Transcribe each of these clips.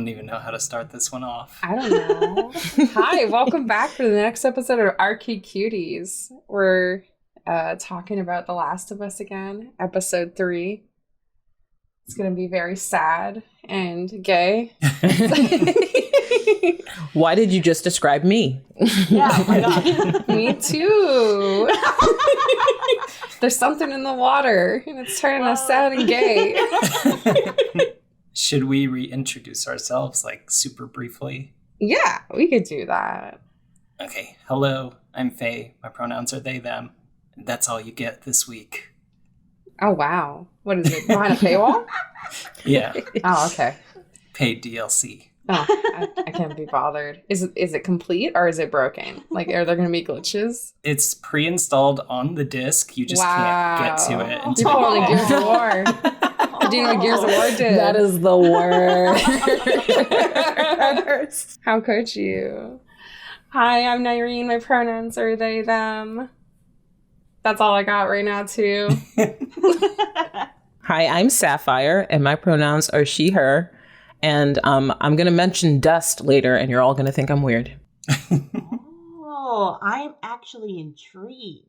don't even know how to start this one off. I don't know. Hi, welcome back for the next episode of Our Cute Cuties. We're talking about The Last of Us again, episode 3. It's going to be very sad and gay. Why did you just describe me? Yeah, oh my God. Me too. There's something in the water, and it's turning us sad and gay. Should we reintroduce ourselves, like, super briefly? Yeah, we could do that. Okay, hello, I'm Faye. My pronouns are they, them. That's all you get this week. Oh, wow. What is it, behind a paywall? Yeah. Oh, okay. Paid DLC. Oh, I can't be bothered. Is it complete or is it broken? Like, are there going to be glitches? It's pre-installed on the disc. You just can't get to it You're until pulling Gears of War. You're doing what Gears of War did. That is the worst. How could you? Hi, I'm Nyreen. My pronouns are they, them. That's all I got right now, too. Hi, I'm Sapphire, and my pronouns are she, her. And I'm going to mention dust later, and you're all going to think I'm weird. Oh, I'm actually intrigued.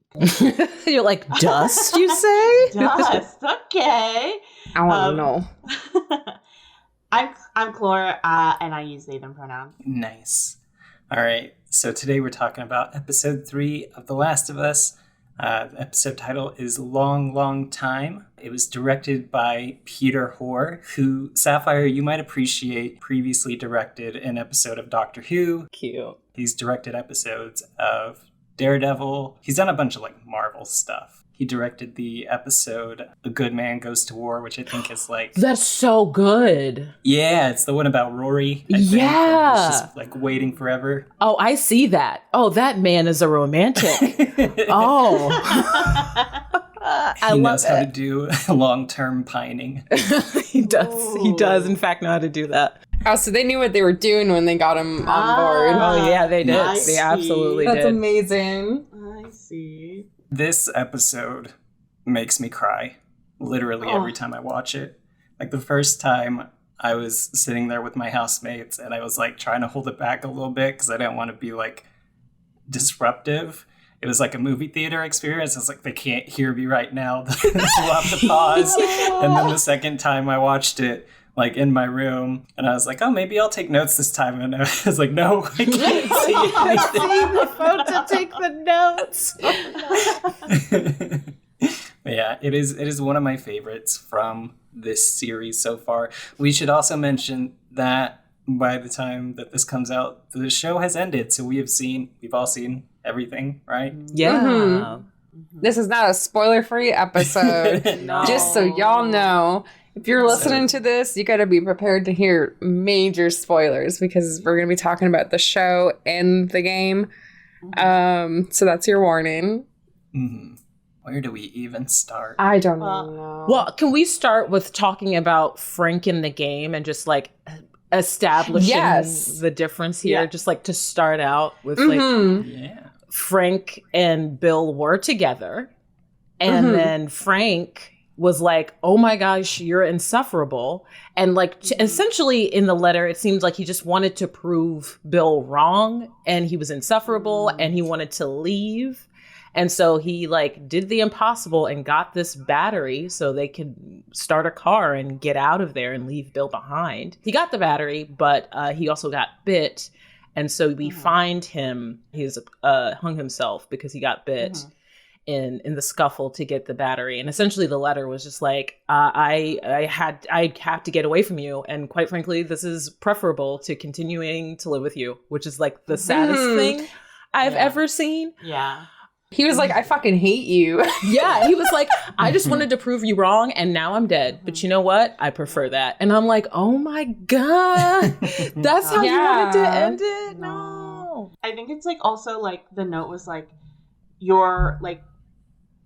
You're like, dust, you say? Dust, okay. I want to know. I'm Clore, and I use they, them pronouns. Nice. All right, so today we're talking about episode 3 of The Last of Us. The episode title is Long, Long Time. It was directed by Peter Hoare, who, Sapphire, you might appreciate, previously directed an episode of Doctor Who. Cute. He's directed episodes of Daredevil. He's done a bunch of, like, Marvel stuff. He directed the episode A Good Man Goes to War, which I think is, like... That's so good. Yeah, it's the one about Rory, I think. Yeah. He's just, like, waiting forever. Oh, I see that. Oh, that man is a romantic. Oh. He knows how to do long-term pining. He does. He does, in fact, know how to do that. Oh, so they knew what they were doing when they got him on board. Oh, yeah, they did. Nice. They absolutely did. That's amazing. I see. This episode makes me cry literally every time I watch it. Like the first time I was sitting there with my housemates and I was like trying to hold it back a little bit because I didn't want to be like disruptive. It was like a movie theater experience. I was like, they can't hear me right now. We'll have to pause. And then the second time I watched it, like in my room, and I was like, oh, maybe I'll take notes this time. And I was like, no, I can't see anything. the phone to take the notes. But yeah, it is one of my favorites from this series so far. We should also mention that by the time that this comes out, the show has ended. So we've all seen everything, right? Yeah. Mm-hmm. This is not a spoiler-free episode. No. Just so y'all know, if you're listening to this, you got to be prepared to hear major spoilers because we're going to be talking about the show and the game. So that's your warning. Mm-hmm. Where do we even start? I don't know. Well, can we start with talking about Frank in the game and just like establishing the difference here? Yeah. Just like to start out with Yeah. Frank and Bill were together. And then Frank was like, oh my gosh, you're insufferable. And like essentially in the letter, it seemed like he just wanted to prove Bill wrong and he was insufferable and he wanted to leave. And so he like did the impossible and got this battery so they could start a car and get out of there and leave Bill behind. He got the battery, but he also got bit. And so we find him, he's hung himself because he got bit in the scuffle to get the battery. And essentially the letter was just like, I have to get away from you. And quite frankly, this is preferable to continuing to live with you, which is like the saddest thing I've ever seen. Yeah. He was like, I fucking hate you. Yeah, he was like, I just wanted to prove you wrong and now I'm dead. But you know what? I prefer that. And I'm like, oh my God, that's how you wanted to end it? No. I think it's like also like the note was like, you're like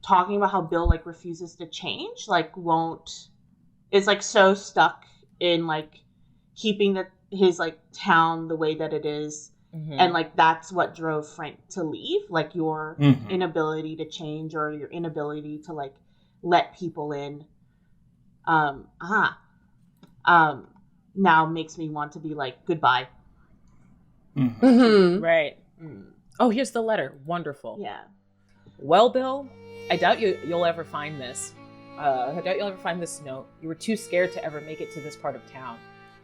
talking about how Bill like refuses to change, like is like so stuck in like keeping his like town the way that it is. And like that's what drove Frank to leave, like your inability to change or your inability to like let people in. now makes me want to be like, goodbye. Mm-hmm. Right. Oh, here's the letter. Wonderful. Yeah. Well, Bill, I doubt you'll ever find this. I doubt you'll ever find this note. You were too scared to ever make it to this part of town.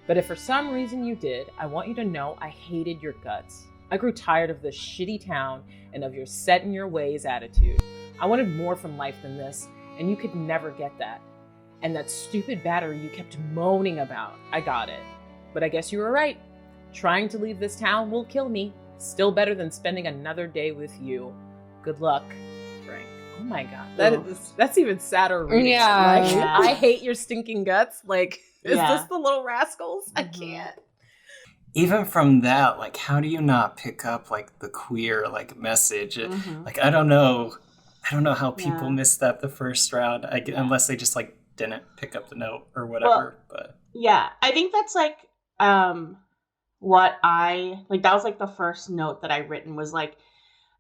But if for some reason you did, I want you to know I hated your guts. I grew tired of this shitty town and of your set in your ways attitude. I wanted more from life than this, and you could never get that. And that stupid battery you kept moaning about, I got it. But I guess you were right. Trying to leave this town will kill me. Still better than spending another day with you. Good luck, Frank. Oh my god, that's even sadder reading. Yeah. Like, I hate your stinking guts. Like, is Yeah. this the little rascals? I can't. Even from that, like, how do you not pick up like the queer like message? Like, I don't know how people missed that the first round. Unless they just like didn't pick up the note or whatever. But yeah, I think that's like what I like. That was like the first note that I written was like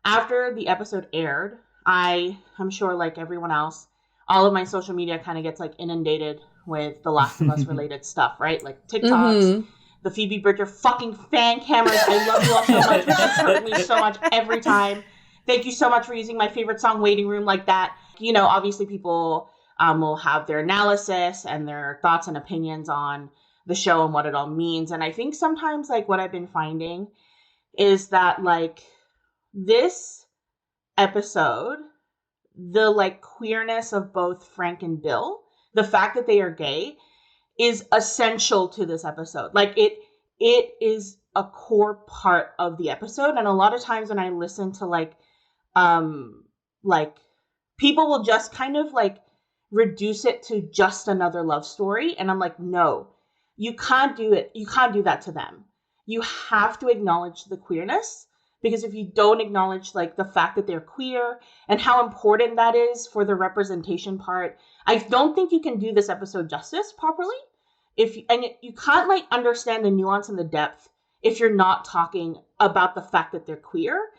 after the episode aired. I'm sure like everyone else, all of my social media kind of gets like inundated with The Last of Us related stuff, right? Like TikToks, the Phoebe Bridger fucking fan cameras. I love you all so much. You hurt me so much every time. Thank you so much for using my favorite song, Waiting Room, like that. You know, obviously people will have their analysis and their thoughts and opinions on the show and what it all means. And I think sometimes like what I've been finding is that like this episode, the like queerness of both Frank and Bill, the fact that they are gay is essential to this episode. Like it is a core part of the episode. And a lot of times when I listen to like people will just kind of like reduce it to just another love story. And I'm like, no, you can't do it. You can't do that to them. You have to acknowledge the queerness, because if you don't acknowledge like the fact that they're queer and how important that is for the representation part, I don't think you can do this episode justice properly. You can't like understand the nuance and the depth if you're not talking about the fact that they're queer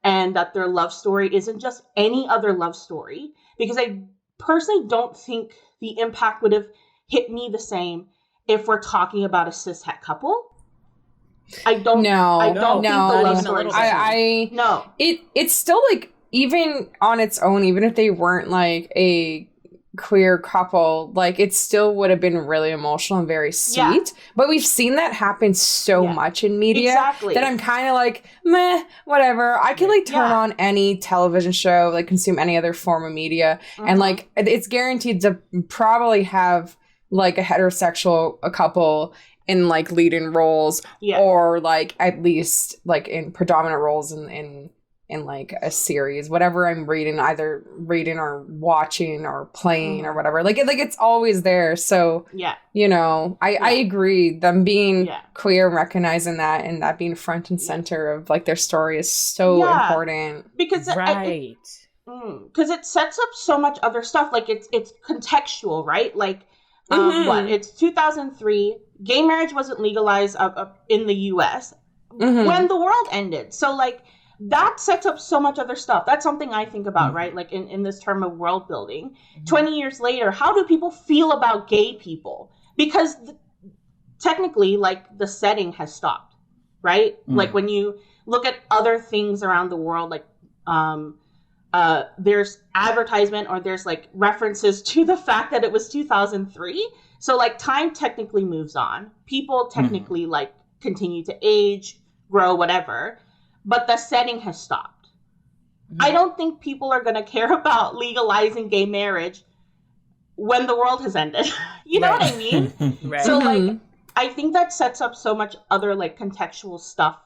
and that their love story isn't just any other love story. Because I personally don't think the impact would have hit me the same if we're talking about a cishet couple. I don't think the love story. No. It's still like, even on its own, even if they weren't like a queer couple, like it still would have been really emotional and very sweet. Yeah. But we've seen that happen so much in media that I'm kind of like, meh, whatever. I can like turn on any television show, like consume any other form of media, and like it's guaranteed to probably have like a heterosexual couple in like leading roles, or like at least like in predominant roles in like a series, whatever I'm reading, either reading or watching or playing or whatever. Like it's always there. So you know, I agree. Them being queer, recognizing that, and that being front and center of like their story is so important. Because because it sets up so much other stuff. Like it's contextual, right? Like it's 2003. Gay marriage wasn't legalized in the US when the world ended. So like that sets up so much other stuff. That's something I think about, right? Like in this term of world building. 20 years later, how do people feel about gay people? Because technically, like the setting has stopped, right? Like when you look at other things around the world, like there's advertisement or there's like references to the fact that it was 2003. So like time technically moves on. People technically like continue to age, grow, whatever. But the setting has stopped. I don't think people are going to care about legalizing gay marriage when the world has ended. You know what I mean? So like, I think that sets up so much other like contextual stuff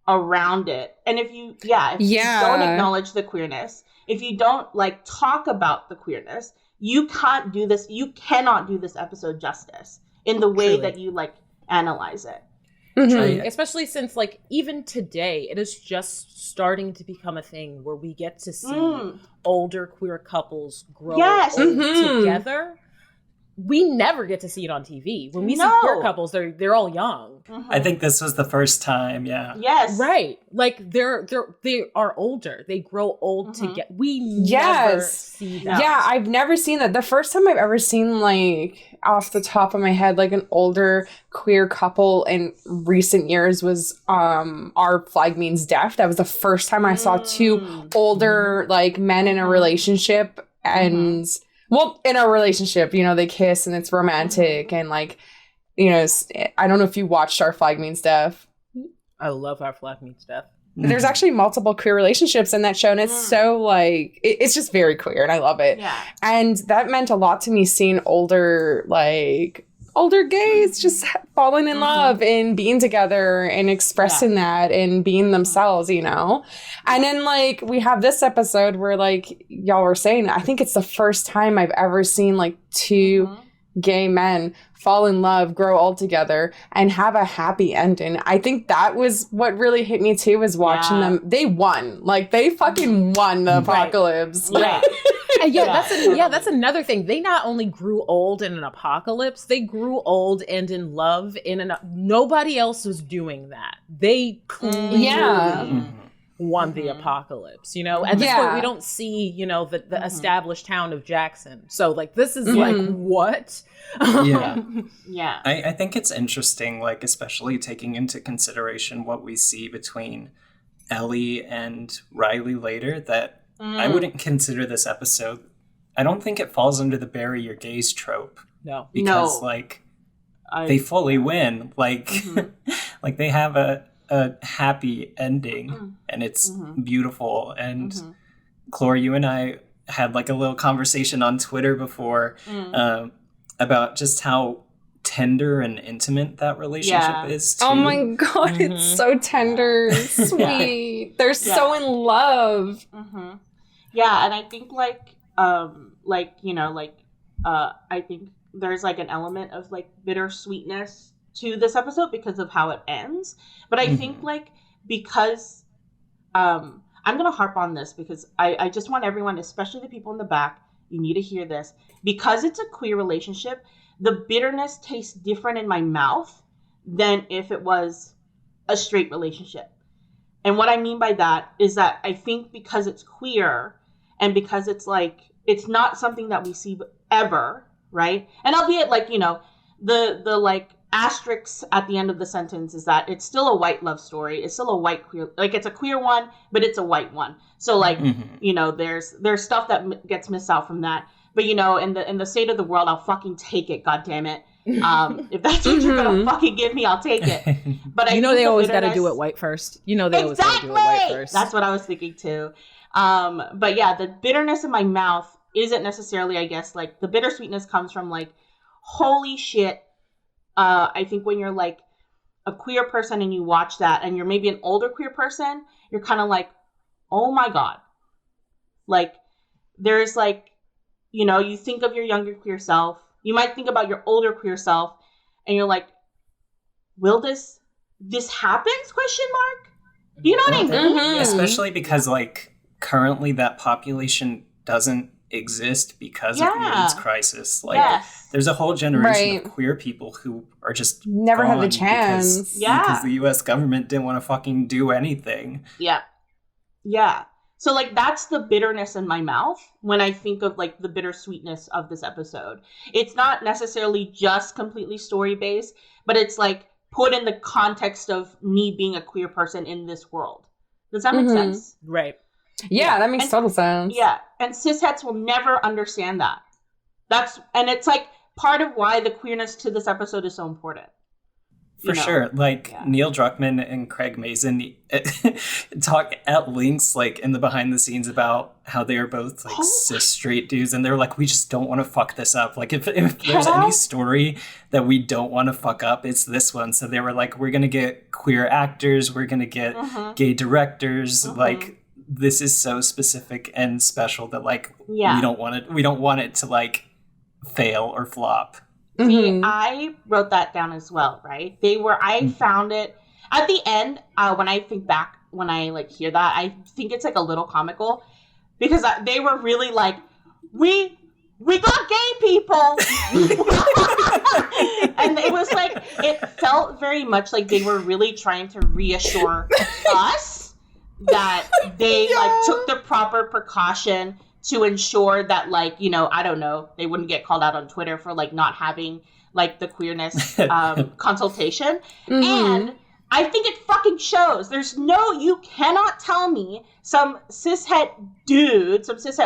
around it. And if you don't acknowledge the queerness, if you don't like talk about the queerness, you can't do this. You cannot do this episode justice in the way that you like analyze it. Especially since like even today it is just starting to become a thing where we get to see older queer couples grow old together. we never get to see it on TV. When we see No. queer couples, they're all young. I think this was the first time, yeah. Yes. Right. Like they are older. They grow old together. We never Yes. see that. Yeah, I've never seen that. The first time I've ever seen, like, off the top of my head, like an older queer couple in recent years was Our Flag Means Death. That was the first time I saw two older, like, men in a relationship and well, in a relationship, you know, they kiss and it's romantic and, like, you know, I don't know if you watched Our Flag Means Death. I love Our Flag Means Death. There's actually multiple queer relationships in that show, and it's so, like, it's just very queer, and I love it. Yeah. And that meant a lot to me, seeing older gays just falling in love and being together and expressing that and being themselves, you know? And then, like, we have this episode where, like, y'all were saying, I think it's the first time I've ever seen, like, two gay men fall in love, grow old together, and have a happy ending. I think that was what really hit me too, was watching them. They won. Like, they fucking won the apocalypse. Yeah. And that's another thing. They not only grew old in an apocalypse, they grew old and in love nobody else was doing that. They clearly won the apocalypse, you know? At this point, we don't see, you know, the established town of Jackson. So, like, this is like, what? Yeah. I think it's interesting, like, especially taking into consideration what we see between Ellie and Riley later, that I wouldn't consider this episode. I don't think it falls under the bury your gays trope. No. Because, like, they fully win. Like, like, they have a happy ending, and it's beautiful. And Clore, you and I had, like, a little conversation on Twitter before about just how tender and intimate that relationship is too. Oh my god, it's so tender, sweet. They're so in love. Yeah, and I think you know, like I think there's, like, an element of, like, bittersweetness to this episode because of how it ends. But I think, like, because I'm gonna harp on this because I just want everyone, especially the people in the back, you need to hear this. Because it's a queer relationship, the bitterness tastes different in my mouth than if it was a straight relationship. And what I mean by that is that I think because it's queer and because it's, like, it's not something that we see ever, right? And albeit, like, you know, the like, asterisks at the end of the sentence is that it's still a white love story. It's still a white queer, like, it's a queer one, but it's a white one. So, like, you know, there's stuff that gets missed out from that. But, you know, in the state of the world, I'll fucking take it. God damn it. If that's what you're gonna fucking give me, I'll take it. But you know, they always got to do it white first. You know, they always got to do it white first. That's what I was thinking too. But yeah, the bitterness in my mouth isn't necessarily, I guess, like, the bittersweetness comes from, like, holy shit. I think when you're, like, a queer person and you watch that and you're maybe an older queer person, you're kind of like, oh my God. Like, there's, like, you know, you think of your younger queer self. You might think about your older queer self and you're like, will this happen? Question mark. You know what I mean? Especially because, like, currently that population doesn't exist because of the AIDS crisis. Like, there's a whole generation of queer people who are just never had the chance because the US government didn't want to fucking do anything. Yeah. So, like, that's the bitterness in my mouth when I think of, like, the bittersweetness of this episode. It's not necessarily just completely story-based, but it's, like, put in the context of me being a queer person in this world. Does that make sense? Right. Yeah, that makes total sense. Yeah, and cisheads will never understand that. And it's, like, part of why the queerness to this episode is so important. For sure. Like, Neil Druckmann and Craig Mazin talk at lengths, like, in the behind the scenes about how they are both, like, cis straight dudes, and they're like, we just don't want to fuck this up. Like, if there's any story that we don't want to fuck up, it's this one. So they were like, we're going to get queer actors, we're going to get gay directors, like, this is so specific and special that, like, we don't want it to, like, fail or flop. See, I wrote that down as well, right? I found it at the end, when I think back, when I, like, hear that, I think it's, like, a little comical because they were really like, we got gay people. much like they were really trying to reassure us that they like took the proper precaution to ensure that, like, you know, I don't know, they wouldn't get called out on Twitter for like not having like the queerness consultation. And I think it fucking shows. You cannot tell me some cishet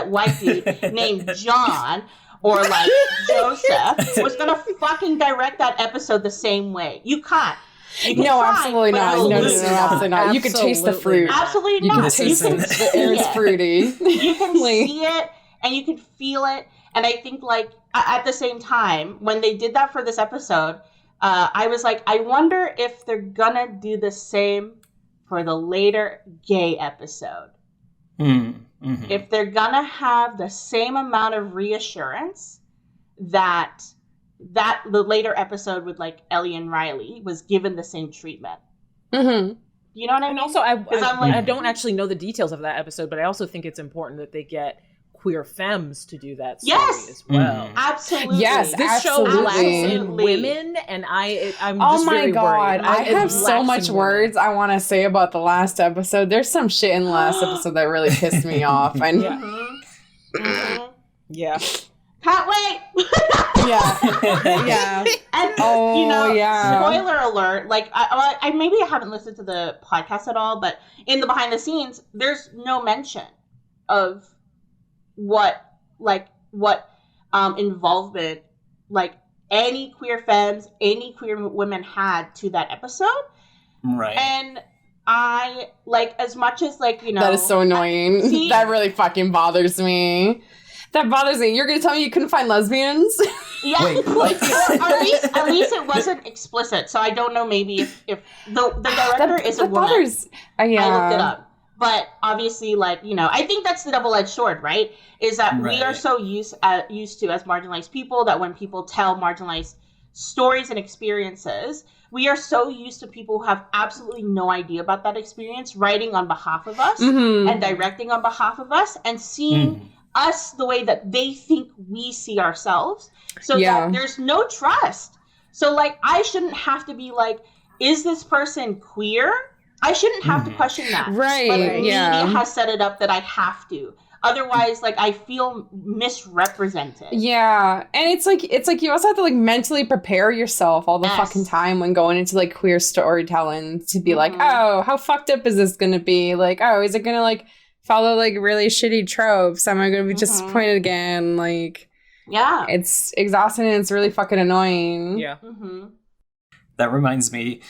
white dude named John or like Joseph was gonna fucking direct that episode the same way. You can't. No, absolutely not. No, absolutely not. You can taste the fruit. Absolutely not. You can taste the air is fruity. You can see it and you can feel it. And I think, like, at the same time, when they did that for this episode, I was like, I wonder if they're gonna do the same for the later gay episode. If they're gonna have the same amount of reassurance that the later episode with like Ellie and Riley was given the same treatment. You know what I mean? And also, I don't actually know the details of that episode, but I also think it's important that they get queer femmes to do that story as well. Absolutely. Yes, this show lacks in women, and I'm just really worried. I have so much words I want to say about the last episode. There's some shit in the last episode that really pissed me off. And yeah. Can't wait. Yeah. And you know, spoiler alert, like I maybe I haven't listened to the podcast at all, but in the behind the scenes, there's no mention of what involvement like any queer femmes, any queer women had to that episode. Right. And I like, as much as like, you know, that is so annoying. That really fucking bothers me. That bothers me. You're gonna tell me you couldn't find lesbians? Yeah. Wait, like, at least it wasn't explicit. So I don't know, maybe if the director is a woman. Bothers. I looked it up. But obviously, like, you know, I think that's the double-edged sword, right? Is that we are so used to, as marginalized people, that when people tell marginalized stories and experiences, we are so used to people who have absolutely no idea about that experience writing on behalf of us and directing on behalf of us and seeing us the way that they think we see ourselves. So that there's no trust. So, like, I shouldn't have to be like, is this person queer? I shouldn't have to question that. Right. But the media has set it up that I have to. Otherwise, like, I feel misrepresented. Yeah. And it's like you also have to like mentally prepare yourself all the fucking time when going into like queer storytelling to be like, oh, how fucked up is this gonna be? Like, oh, is it gonna like follow like really shitty tropes? Am I gonna be disappointed again? Like, yeah. It's exhausting and it's really fucking annoying. Yeah. That reminds me,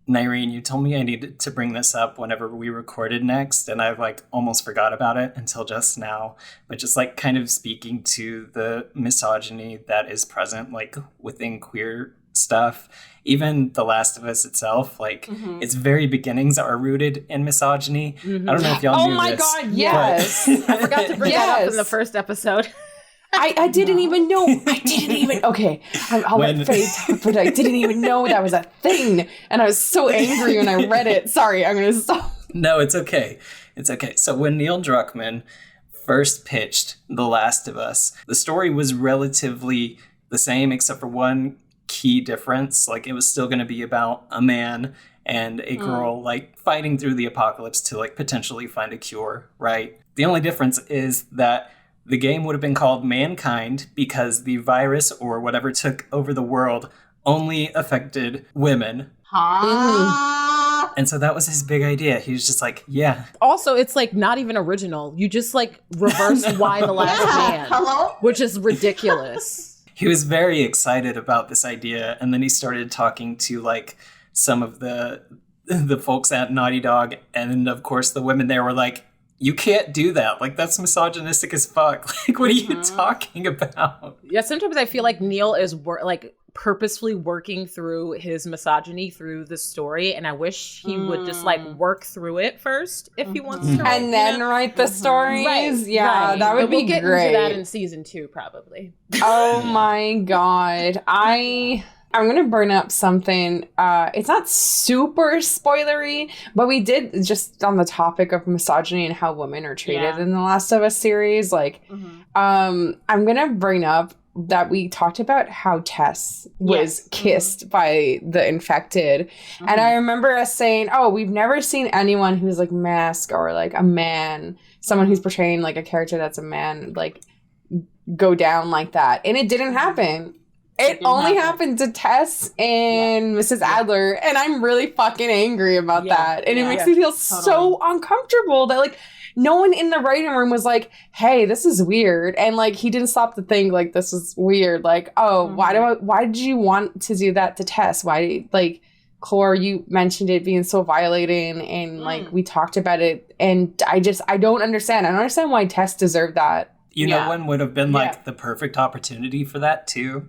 Nyreen, you told me I needed to bring this up whenever we recorded next, and I've like almost forgot about it until just now. But just like kind of speaking to the misogyny that is present like within queer stuff, even The Last of Us itself, like its very beginnings are rooted in misogyny. I don't know if y'all knew this. Oh my god, yes! I forgot to bring that up in the first episode. I didn't even know. Okay, I'll let Faye talk, but I didn't even know that was a thing. And I was so angry when I read it. Sorry, I'm going to stop. No, it's okay. It's okay. So when Neil Druckmann first pitched The Last of Us, the story was relatively the same except for one key difference. Like, it was still going to be about a man and a girl, like, fighting through the apocalypse to, like, potentially find a cure, right? The only difference is that the game would have been called Mankind because the virus or whatever took over the world only affected women. And so that was his big idea. He was just like, yeah. Also, it's like not even original. You just like reverse Y the Last Man, which is ridiculous. He was very excited about this idea, and then he started talking to like some of the folks at Naughty Dog, and of course the women there were like, you can't do that. Like, that's misogynistic as fuck. Like, what are you talking about? Yeah, sometimes I feel like Neil is purposefully working through his misogyny through the story, and I wish he would just like work through it first if he wants to, and then write the stories. That would be we'll get great. Into that in season 2, probably. Oh my god, I'm going to bring up something. It's not super spoilery, but we did, just on the topic of misogyny and how women are treated in the Last of Us series. Like, I'm going to bring up that we talked about how Tess was kissed by the infected. And I remember us saying, oh, we've never seen anyone who's like mask or like a man, someone who's portraying like a character that's a man, like go down like that. And it didn't happen. It only happened to Tess and Mrs. Adler, and I'm really fucking angry about that. And it makes me feel so uncomfortable that, like, no one in the writing room was like, hey, this is weird. And, like, he didn't stop to think, like, this is weird. Like, oh, why did you want to do that to Tess? Why, like, Clore, you mentioned it being so violating, and, like, we talked about it, and I don't understand. I don't understand why Tess deserved that. You know when would have been, like, the perfect opportunity for that, too?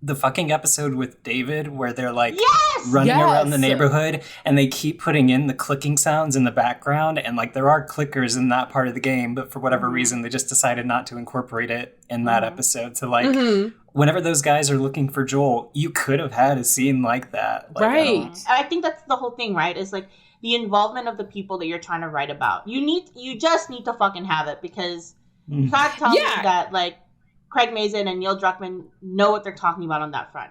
The fucking episode with David where they're like running around the neighborhood and they keep putting in the clicking sounds in the background, and like there are clickers in that part of the game, but for whatever reason they just decided not to incorporate it in that episode. So like whenever those guys are looking for Joel, you could have had a scene like that. Like, right. I think that's the whole thing, right? Is like the involvement of the people that you're trying to write about. You just need to fucking have it, because you can't tell me that like Craig Mazin and Neil Druckmann know what they're talking about on that front.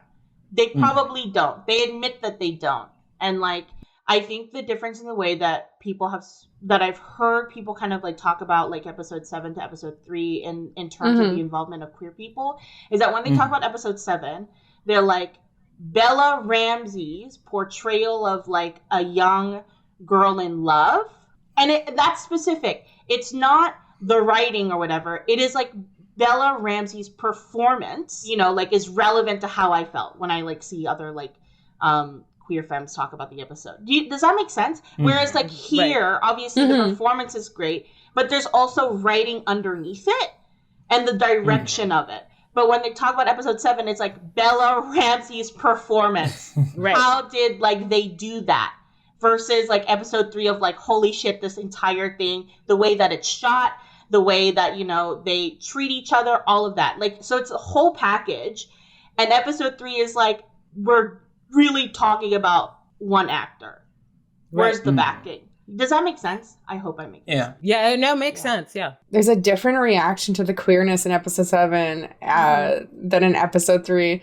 They probably don't. They admit that they don't. And like, I think the difference in the way that people have, that I've heard people kind of like talk about like episode 7 to episode 3 in terms of the involvement of queer people, is that when they talk about episode 7, they're like, Bella Ramsey's portrayal of like a young girl in love. And that's specific. It's not the writing or whatever. It is like Bella Ramsey's performance, you know, like is relevant to how I felt when I like see other like queer femmes talk about the episode. Does that make sense? Whereas like here, obviously the performance is great, but there's also writing underneath it and the direction of it. But when they talk about episode 7, it's like Bella Ramsey's performance. How did like they do that? Versus like episode 3 of like, holy shit, this entire thing, the way that it's shot, the way that, you know, they treat each other, all of that. Like, so it's a whole package. And episode 3 is like, we're really talking about one actor. Where's the backing? Does that make sense? I hope I make sense. Yeah, no, makes sense, yeah. There's a different reaction to the queerness in episode 7 than in episode 3.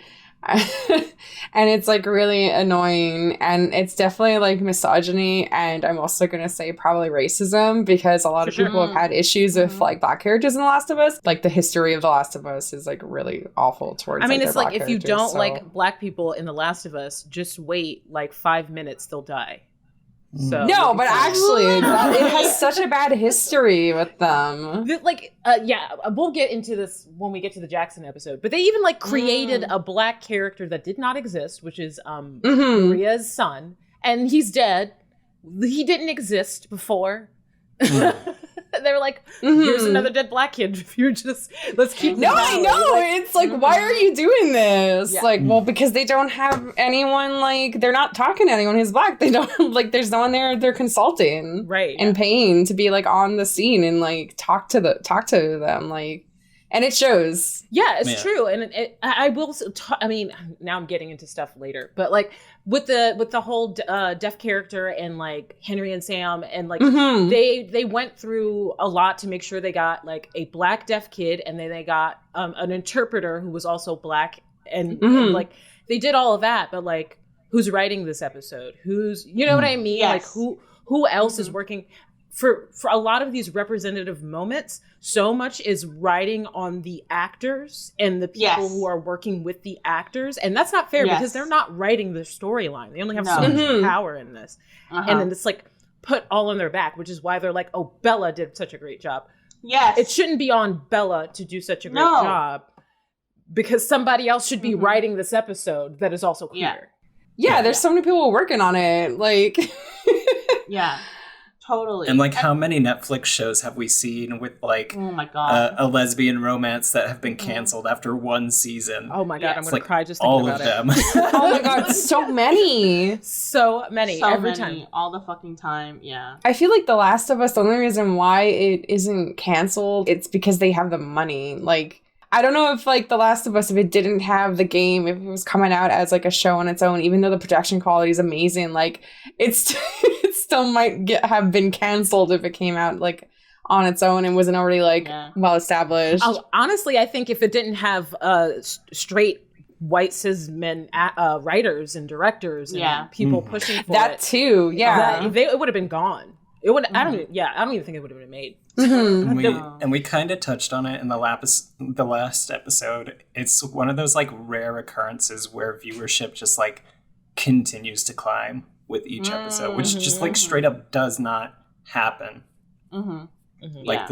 And it's like really annoying, and it's definitely like misogyny, and I'm also gonna say probably racism, because a lot of people have had issues with like black characters in The Last of Us. Like the history of The Last of Us is like really awful towards it's like if you don't like black people in The Last of Us, just wait like 5 minutes, they'll die. So no, but actually, it has such a bad history with them. We'll get into this when we get to the Jackson episode. But they even like created a black character that did not exist, which is Maria's son, and he's dead. He didn't exist before. They were like, here's another dead black kid. If you're just, let's keep No, I know. Like, it's like, why are you doing this? Yeah. Like, well, because they don't have anyone, like, they're not talking to anyone who's black. They don't, like, there's no one there they're consulting. Right. And paying to be, like, on the scene and, like, talk to them. Like, and it shows. Yeah, it's true. And I will, now I'm getting into stuff later. But, like, with the whole deaf character and like Henry and Sam and like they went through a lot to make sure they got like a black deaf kid, and then they got an interpreter who was also black, and like they did all of that. But like, who's writing this episode? Who's, you know what I mean? Yes. Like who else is working for a lot of these representative moments? So much is riding on the actors and the people who are working with the actors. And that's not fair because they're not writing the storyline. They only have so much power in this. And then it's like put all on their back, which is why they're like, oh, Bella did such a great job. Yes. It shouldn't be on Bella to do such a great job, because somebody else should be writing this episode that is also queer. Yeah, there's so many people working on it. Like, totally. And like, how many Netflix shows have we seen with like, oh my God, a lesbian romance that have been canceled after one season? Oh my God, I'm gonna cry just all thinking of about them. Oh my God, so many. So many, every time. All the fucking time, yeah. I feel like The Last of Us, the only reason why it isn't canceled, it's because they have the money. Like, I don't know if like The Last of Us, if it didn't have the game, if it was coming out as like a show on its own, even though the production quality is amazing, like it still might have been canceled if it came out like on its own and wasn't already well established. Honestly, I think if it didn't have straight white cis men writers and directors and people pushing for that it, too, it would have been gone. It would. I don't even think it would have been made. And we kind of touched on it in the last episode. It's one of those like rare occurrences where viewership just like continues to climb with each episode, which just like straight up does not happen. Like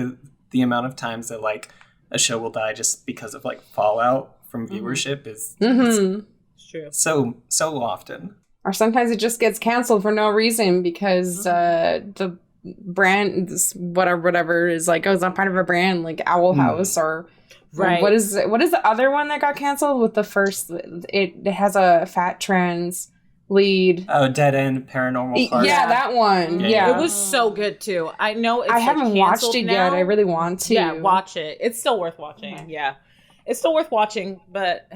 the amount of times that like a show will die just because of like fallout from viewership is It's true. So often. Or sometimes it just gets canceled for no reason because the brand, whatever is like, it's not part of a brand, like Owl House or what is the other one that got canceled with the first? It has a fat trans lead. Oh, Dead End Paranormal Park. Yeah, that one. Yeah. It was so good too. I know I haven't watched it yet. I really want to. Yeah, watch it. It's still worth watching. Yeah, it's still worth watching, but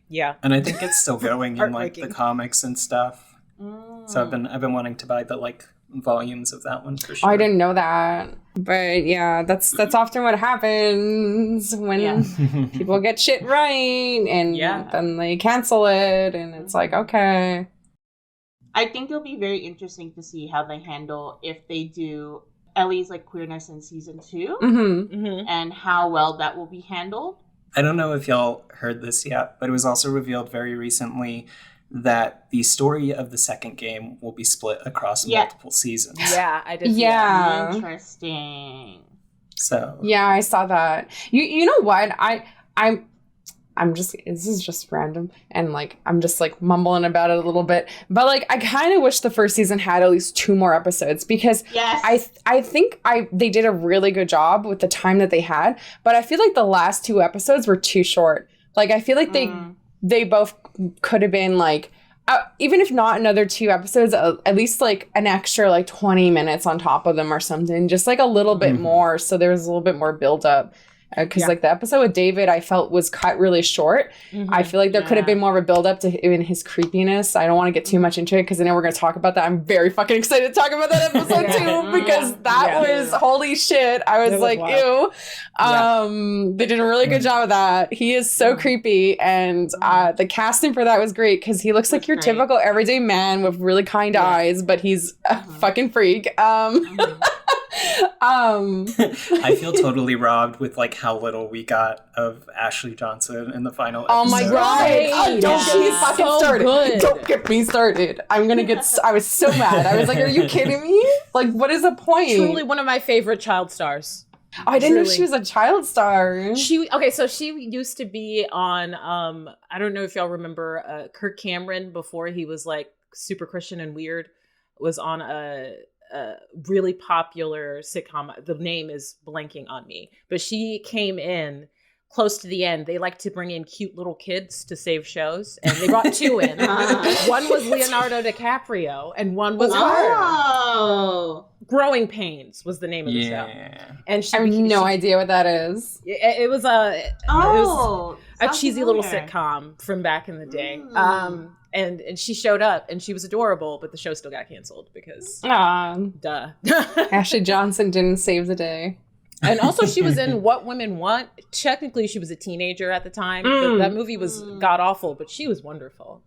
yeah. And I think it's still going in like the comics and stuff. So I've been wanting to buy the like volumes of that one for sure. Oh, I didn't know that. But yeah, that's often what happens when people get shit right and then they cancel it and it's like, okay. I think it'll be very interesting to see how they handle if they do Ellie's like queerness in season 2 and how well that will be handled. I don't know if y'all heard this yet, but it was also revealed very recently that the story of the second game will be split across multiple seasons. Yeah, I did see that. Interesting. So yeah, I saw that. You know what? I'm just, this is just random and like I'm just like mumbling about it a little bit, but like I kind of wish the first season had at least 2 more episodes because I think they did a really good job with the time that they had, but I feel like the last 2 episodes were too short. Like I feel like they both could have been like even if not another 2 episodes, at least like an extra like 20 minutes on top of them or something, just like a little bit more, so there was a little bit more build up. Because like the episode with David, I felt was cut really short. I feel like there could have been more of a build up to even his creepiness. I don't want to get too much into it because I know we're going to talk about that. I'm very fucking excited to talk about that episode too because that was holy shit. I was like, ew. They did a really good job of that. He is so creepy, and the casting for that was great because he looks like your typical everyday man with really kind eyes, but he's a fucking freak. I feel totally robbed with like how little we got of Ashley Johnson in the final episode. Oh my god! Don't get me fucking started. Good. Don't get me started. I was so mad. I was like, "Are you kidding me? Like, what is the point?" Truly one of my favorite child stars. Oh, I didn't know she was a child star. So she used to be on. I don't know if y'all remember Kirk Cameron before he was like super Christian and weird. Was on a really popular sitcom. The name is blanking on me, but she came in close to the end. They like to bring in cute little kids to save shows, and they brought 2 in. One was Leonardo DiCaprio, and one was her. Growing Pains was the name of the show, and I have no idea what that is. It was a cheesy little sitcom from back in the day. And she showed up and she was adorable, but the show still got canceled because duh. Ashley Johnson didn't save the day. And also she was in What Women Want. Technically she was a teenager at the time. That movie was god awful, but she was wonderful.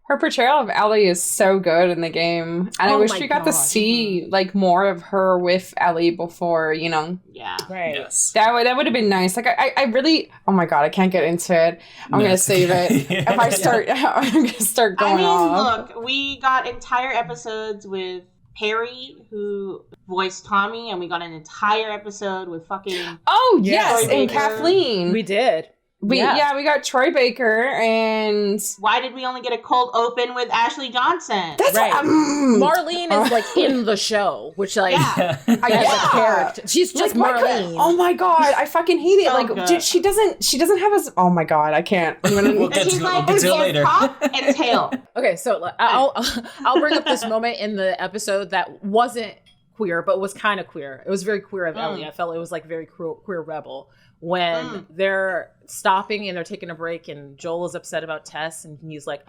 Her portrayal of Ellie is so good in the game. And I wish we got to see like more of her with Ellie before, you know. Yeah. Right. Yes. That would have been nice. Like I really, oh my god, I can't get into it. I'm going to save it. If I start, I'm going to start going off. Look, we got entire episodes with Perry, who voiced Tommy, and we got an entire episode with fucking... Oh, yes, and Kathleen. We did. We got Troy Baker, and why did we only get a cold open with Ashley Johnson? That's right. Marlene is like in the show, which like as a character, she's just like, Marlene. Oh my god, I fucking hate it. Like good. She doesn't have a. Oh my god, I can't. We'll get to it later. Top and tail. Okay, so I'll bring up this moment in the episode that wasn't queer, but was kind of queer. It was very queer of Ellie. I felt it was like very queer rebel. When they're stopping and they're taking a break and Joel is upset about Tess and he's like,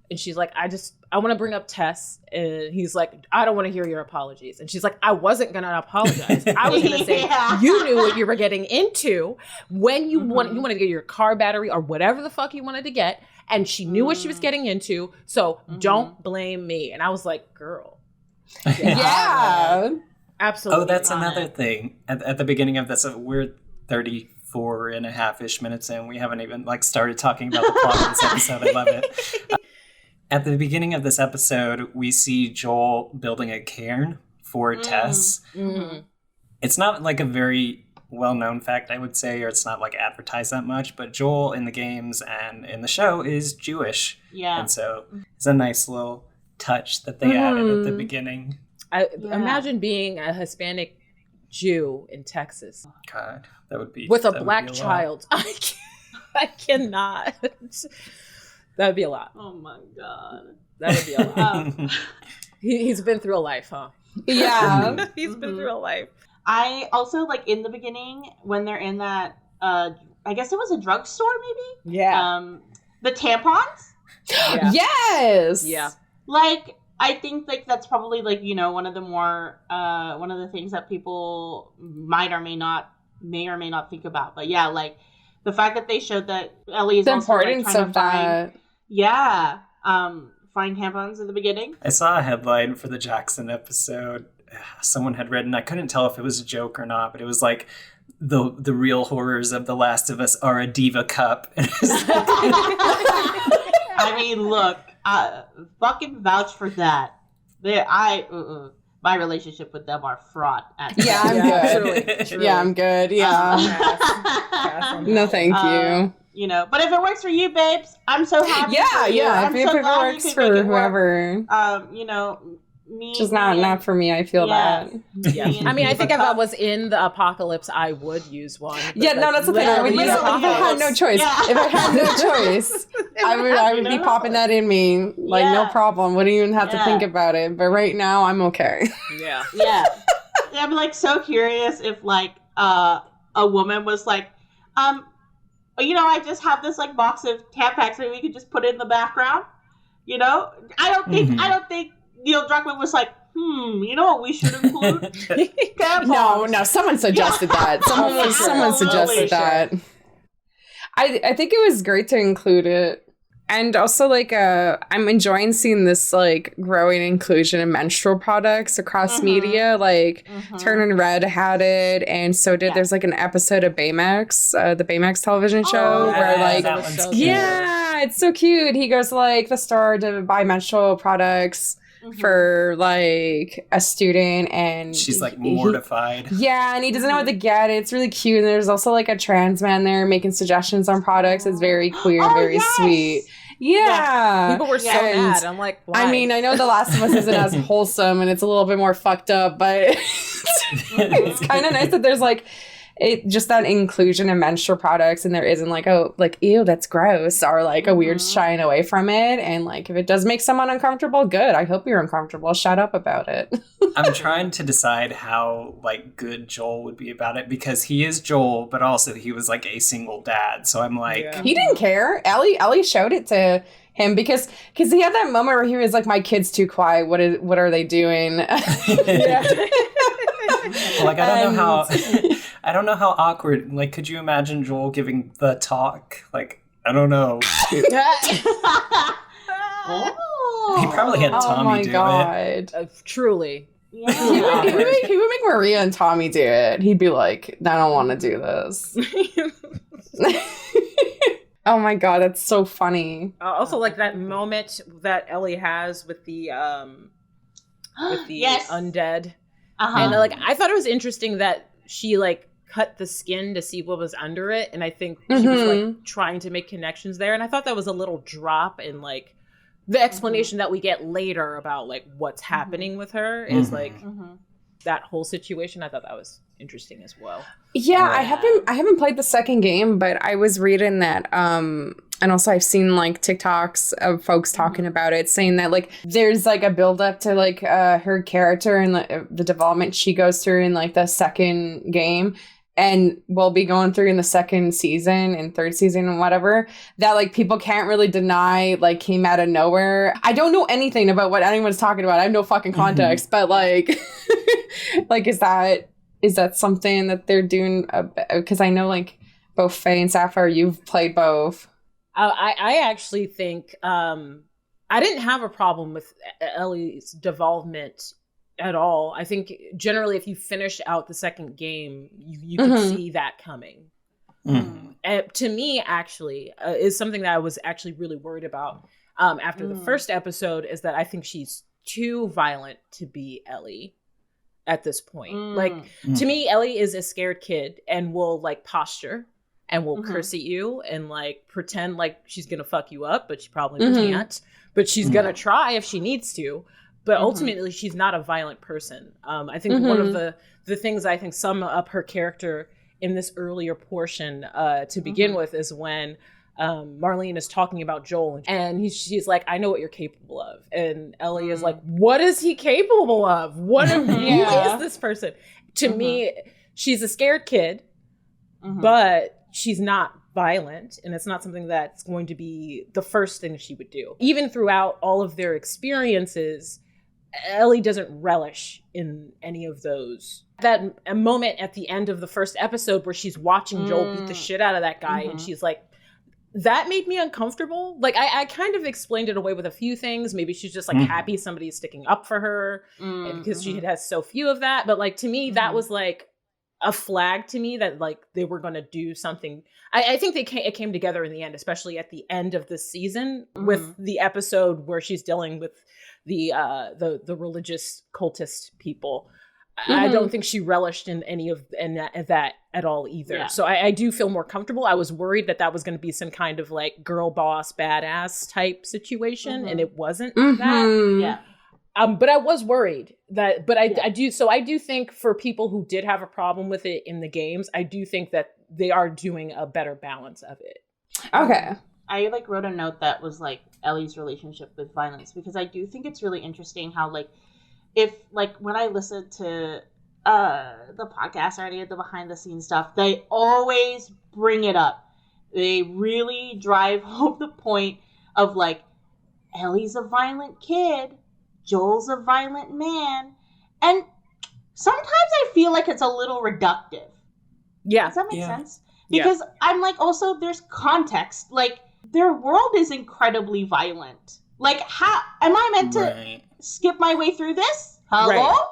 And she's like, I want to bring up Tess. And he's like, I don't want to hear your apologies. And she's like, I wasn't going to apologize. I was going to say, you knew what you were getting into when you wanted to get your car battery or whatever the fuck you wanted to get. And she knew what she was getting into. So don't blame me. And I was like, girl. Yeah. Absolutely. Oh, that's another thing. At the beginning of this, we're 34 and a half-ish minutes in. We haven't even started talking about the plot of this episode. I love it. At the beginning of this episode, we see Joel building a cairn for Tess. Mm-hmm. It's not a very well-known fact, I would say, or it's not advertised that much, but Joel in the games and in the show is Jewish. Yeah. And so it's a nice little touch that they added at the beginning. I imagine being a Hispanic Jew in Texas. God, that would be... With a black child. I cannot. That would be a lot. Oh my God. That would be a lot. He's been through a life, huh? Yeah. He's been through a life. I also, in the beginning, when they're in that, I guess it was a drugstore, maybe? Yeah. The tampons? Yeah. Yes. Yeah. I think, that's probably, one of the more, one of the things that people may or may not think about. But, yeah, the fact that they showed that Ellie is the also, importance of that. Find tampons in the beginning. I saw a headline for the Jackson episode. Someone had written, I couldn't tell if it was a joke or not, but it was the real horrors of The Last of Us are a diva cup. I mean, look, fucking vouch for that. My relationship with them are fraught. Yeah, I'm good. Truly. Yeah, I'm good. Yeah. No, thank you. But if it works for you, babes, I'm so happy. Yeah, for you. yeah. I'm If so it glad you works could for make it work. whoever. Me. Just not for me. I feel that. Yeah. I mean, I think if I was in the apocalypse, I would use one. But Yeah, no, that's the thing. I would use it if I had no choice. Yeah. If I had no choice, I would be popping that in me. No problem. Wouldn't even have to think about it. But right now, I'm okay. Yeah. Yeah. I'm so curious if a woman was I just have this box of Tampax, maybe we could just put it in the background. I don't think Neil Druckmann was what we should include? Tampons. No, someone suggested that. Someone suggested that. I think it was great to include it. And also, I'm enjoying seeing this, growing inclusion in menstrual products across media. Turner and Red had it, and so did, there's, an episode of Baymax, the Baymax television show, where, it's so cute. He goes to, the store to buy menstrual products for, a student, and... She's, mortified. And he doesn't know what to get. It's really cute, and there's also, a trans man there making suggestions on products. It's very queer and very sweet. Yeah. People were so mad. I'm like, why? I mean, I know The Last of Us isn't as wholesome and it's a little bit more fucked up, but it's kind of nice that there's just that inclusion in menstrual products, and there isn't ew, that's gross, or a weird shying away from it. And if it does make someone uncomfortable, good. I hope you're uncomfortable. Shut up about it. I'm trying to decide how good Joel would be about it, because he is Joel, but also he was a single dad. So I'm he didn't care. Ellie showed it to him because he had that moment where he was my kid's too quiet. What are they doing? I don't know how awkward. Could you imagine Joel giving the talk? I don't know. He probably had Tommy do it. Truly. Yeah. he would make Maria and Tommy do it. He'd be like, I don't want to do this. Oh my God, that's so funny. Also, that moment that Ellie has with the undead. And I thought it was interesting that she cut the skin to see what was under it, and I think she was trying to make connections there, and I thought that was a little drop in the explanation that we get later about what's happening with her is that whole situation. I thought that was interesting as well. Yeah, I haven't played the second game, but I was reading that and also I've seen TikToks of folks talking about it, saying that there's a build up to her character and the development she goes through in the second game. and will be going through in the second season and third season and whatever, that like people can't really deny like came out of nowhere. I don't know anything about what anyone's talking about. I have no fucking context, but like like is that something that they're doing? Because I know like both Faye and Sapphire, you've played both. I actually think I didn't have a problem with Ellie's development at all. I think generally if you finish out the second game, you can see that coming. To me, actually, is something that I was actually really worried about after the first episode, is that I think she's too violent to be Ellie at this point. Like, to me, Ellie is a scared kid and will like posture and will curse at you and like pretend like she's gonna fuck you up, but she probably can't. But she's gonna try if she needs to. But ultimately, she's not a violent person. I think one of the things I think sum up her character in this earlier portion to begin with is when Marlene is talking about Joel, and she's like, "I know what you're capable of," and Ellie is like, "What is he capable of? Who is this person?" To me, she's a scared kid, but she's not violent, and it's not something that's going to be the first thing she would do. Even throughout all of their experiences, Ellie doesn't relish in any of those. That a moment at the end of the first episode where she's watching Joel beat the shit out of that guy, and she's like, that made me uncomfortable. Like, I kind of explained it away with a few things. Maybe she's just like happy somebody's sticking up for her because she has so few of that. But like, to me, that was like a flag to me that like they were going to do something. I think it came together in the end, especially at the end of the season with the episode where she's dealing with the religious cultist people. I don't think she relished in any of that at all either. Yeah. So I do feel more comfortable. I was worried that was going to be some kind of like girl boss badass type situation, and it wasn't that. Yeah. But I was worried that, but I do think for people who did have a problem with it in the games, I do think that they are doing a better balance of it. Okay. I like wrote a note that was like Ellie's relationship with violence, because I do think it's really interesting how like, if like when I listen to the podcast or any of the behind the scenes stuff, they always bring it up. They really drive home the point of like, Ellie's a violent kid, Joel's a violent man, and sometimes I feel like it's a little reductive. Yeah. Does that make sense? Because I'm like, also there's context. Like, their world is incredibly violent. Like, how am I meant to skip my way through this? Hello? Right.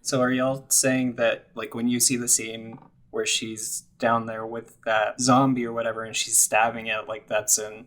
So are y'all saying that, like, when you see the scene where she's down there with that zombie or whatever and she's stabbing it, like, that's an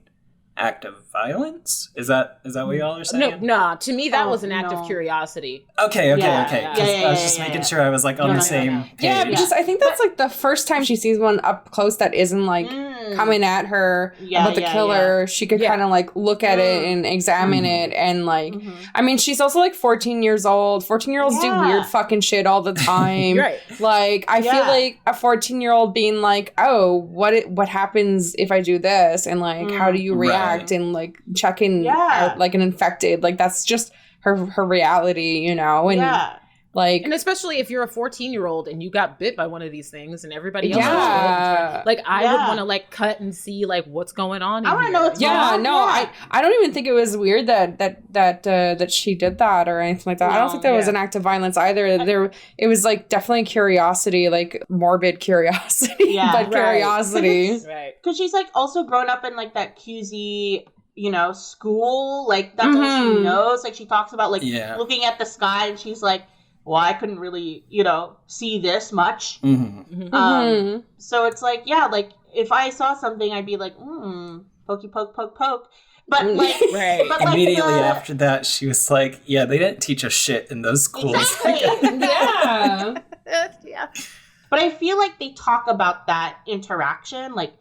act of violence? Is that what y'all are saying? No, to me that was an act of curiosity. Okay. I was just making sure I was like on the same page. Yeah, because I think that's like the first time she sees one up close that isn't like coming at her about the killer. She could kind of like look at it and examine it, and like I mean, she's also like 14 years old. 14-year-olds do weird fucking shit all the time. Right. Like I feel like a 14-year-old being like, "Oh, what happens if I do this?" and like how do you react? And like checking out like an infected, like that's just her reality, you know. And like, and especially if you're a 14-year-old and you got bit by one of these things and everybody else is like I would want to like cut and see like what's going on. I want to know what's going on. I don't even think it was weird that she did that or anything like that. I don't think that was an act of violence either. It was like definitely curiosity, like morbid curiosity, but curiosity. Right. Because she's like also grown up in like that QZ, you know, school. Like that's what she knows. Like she talks about like looking at the sky and she's like, well, I couldn't really, you know, see this much. So it's like, like if I saw something, I'd be like, pokey poke, poke, poke. But like, but immediately after that, she was like, yeah, they didn't teach us shit in those schools. Exactly. But I feel like they talk about that interaction, like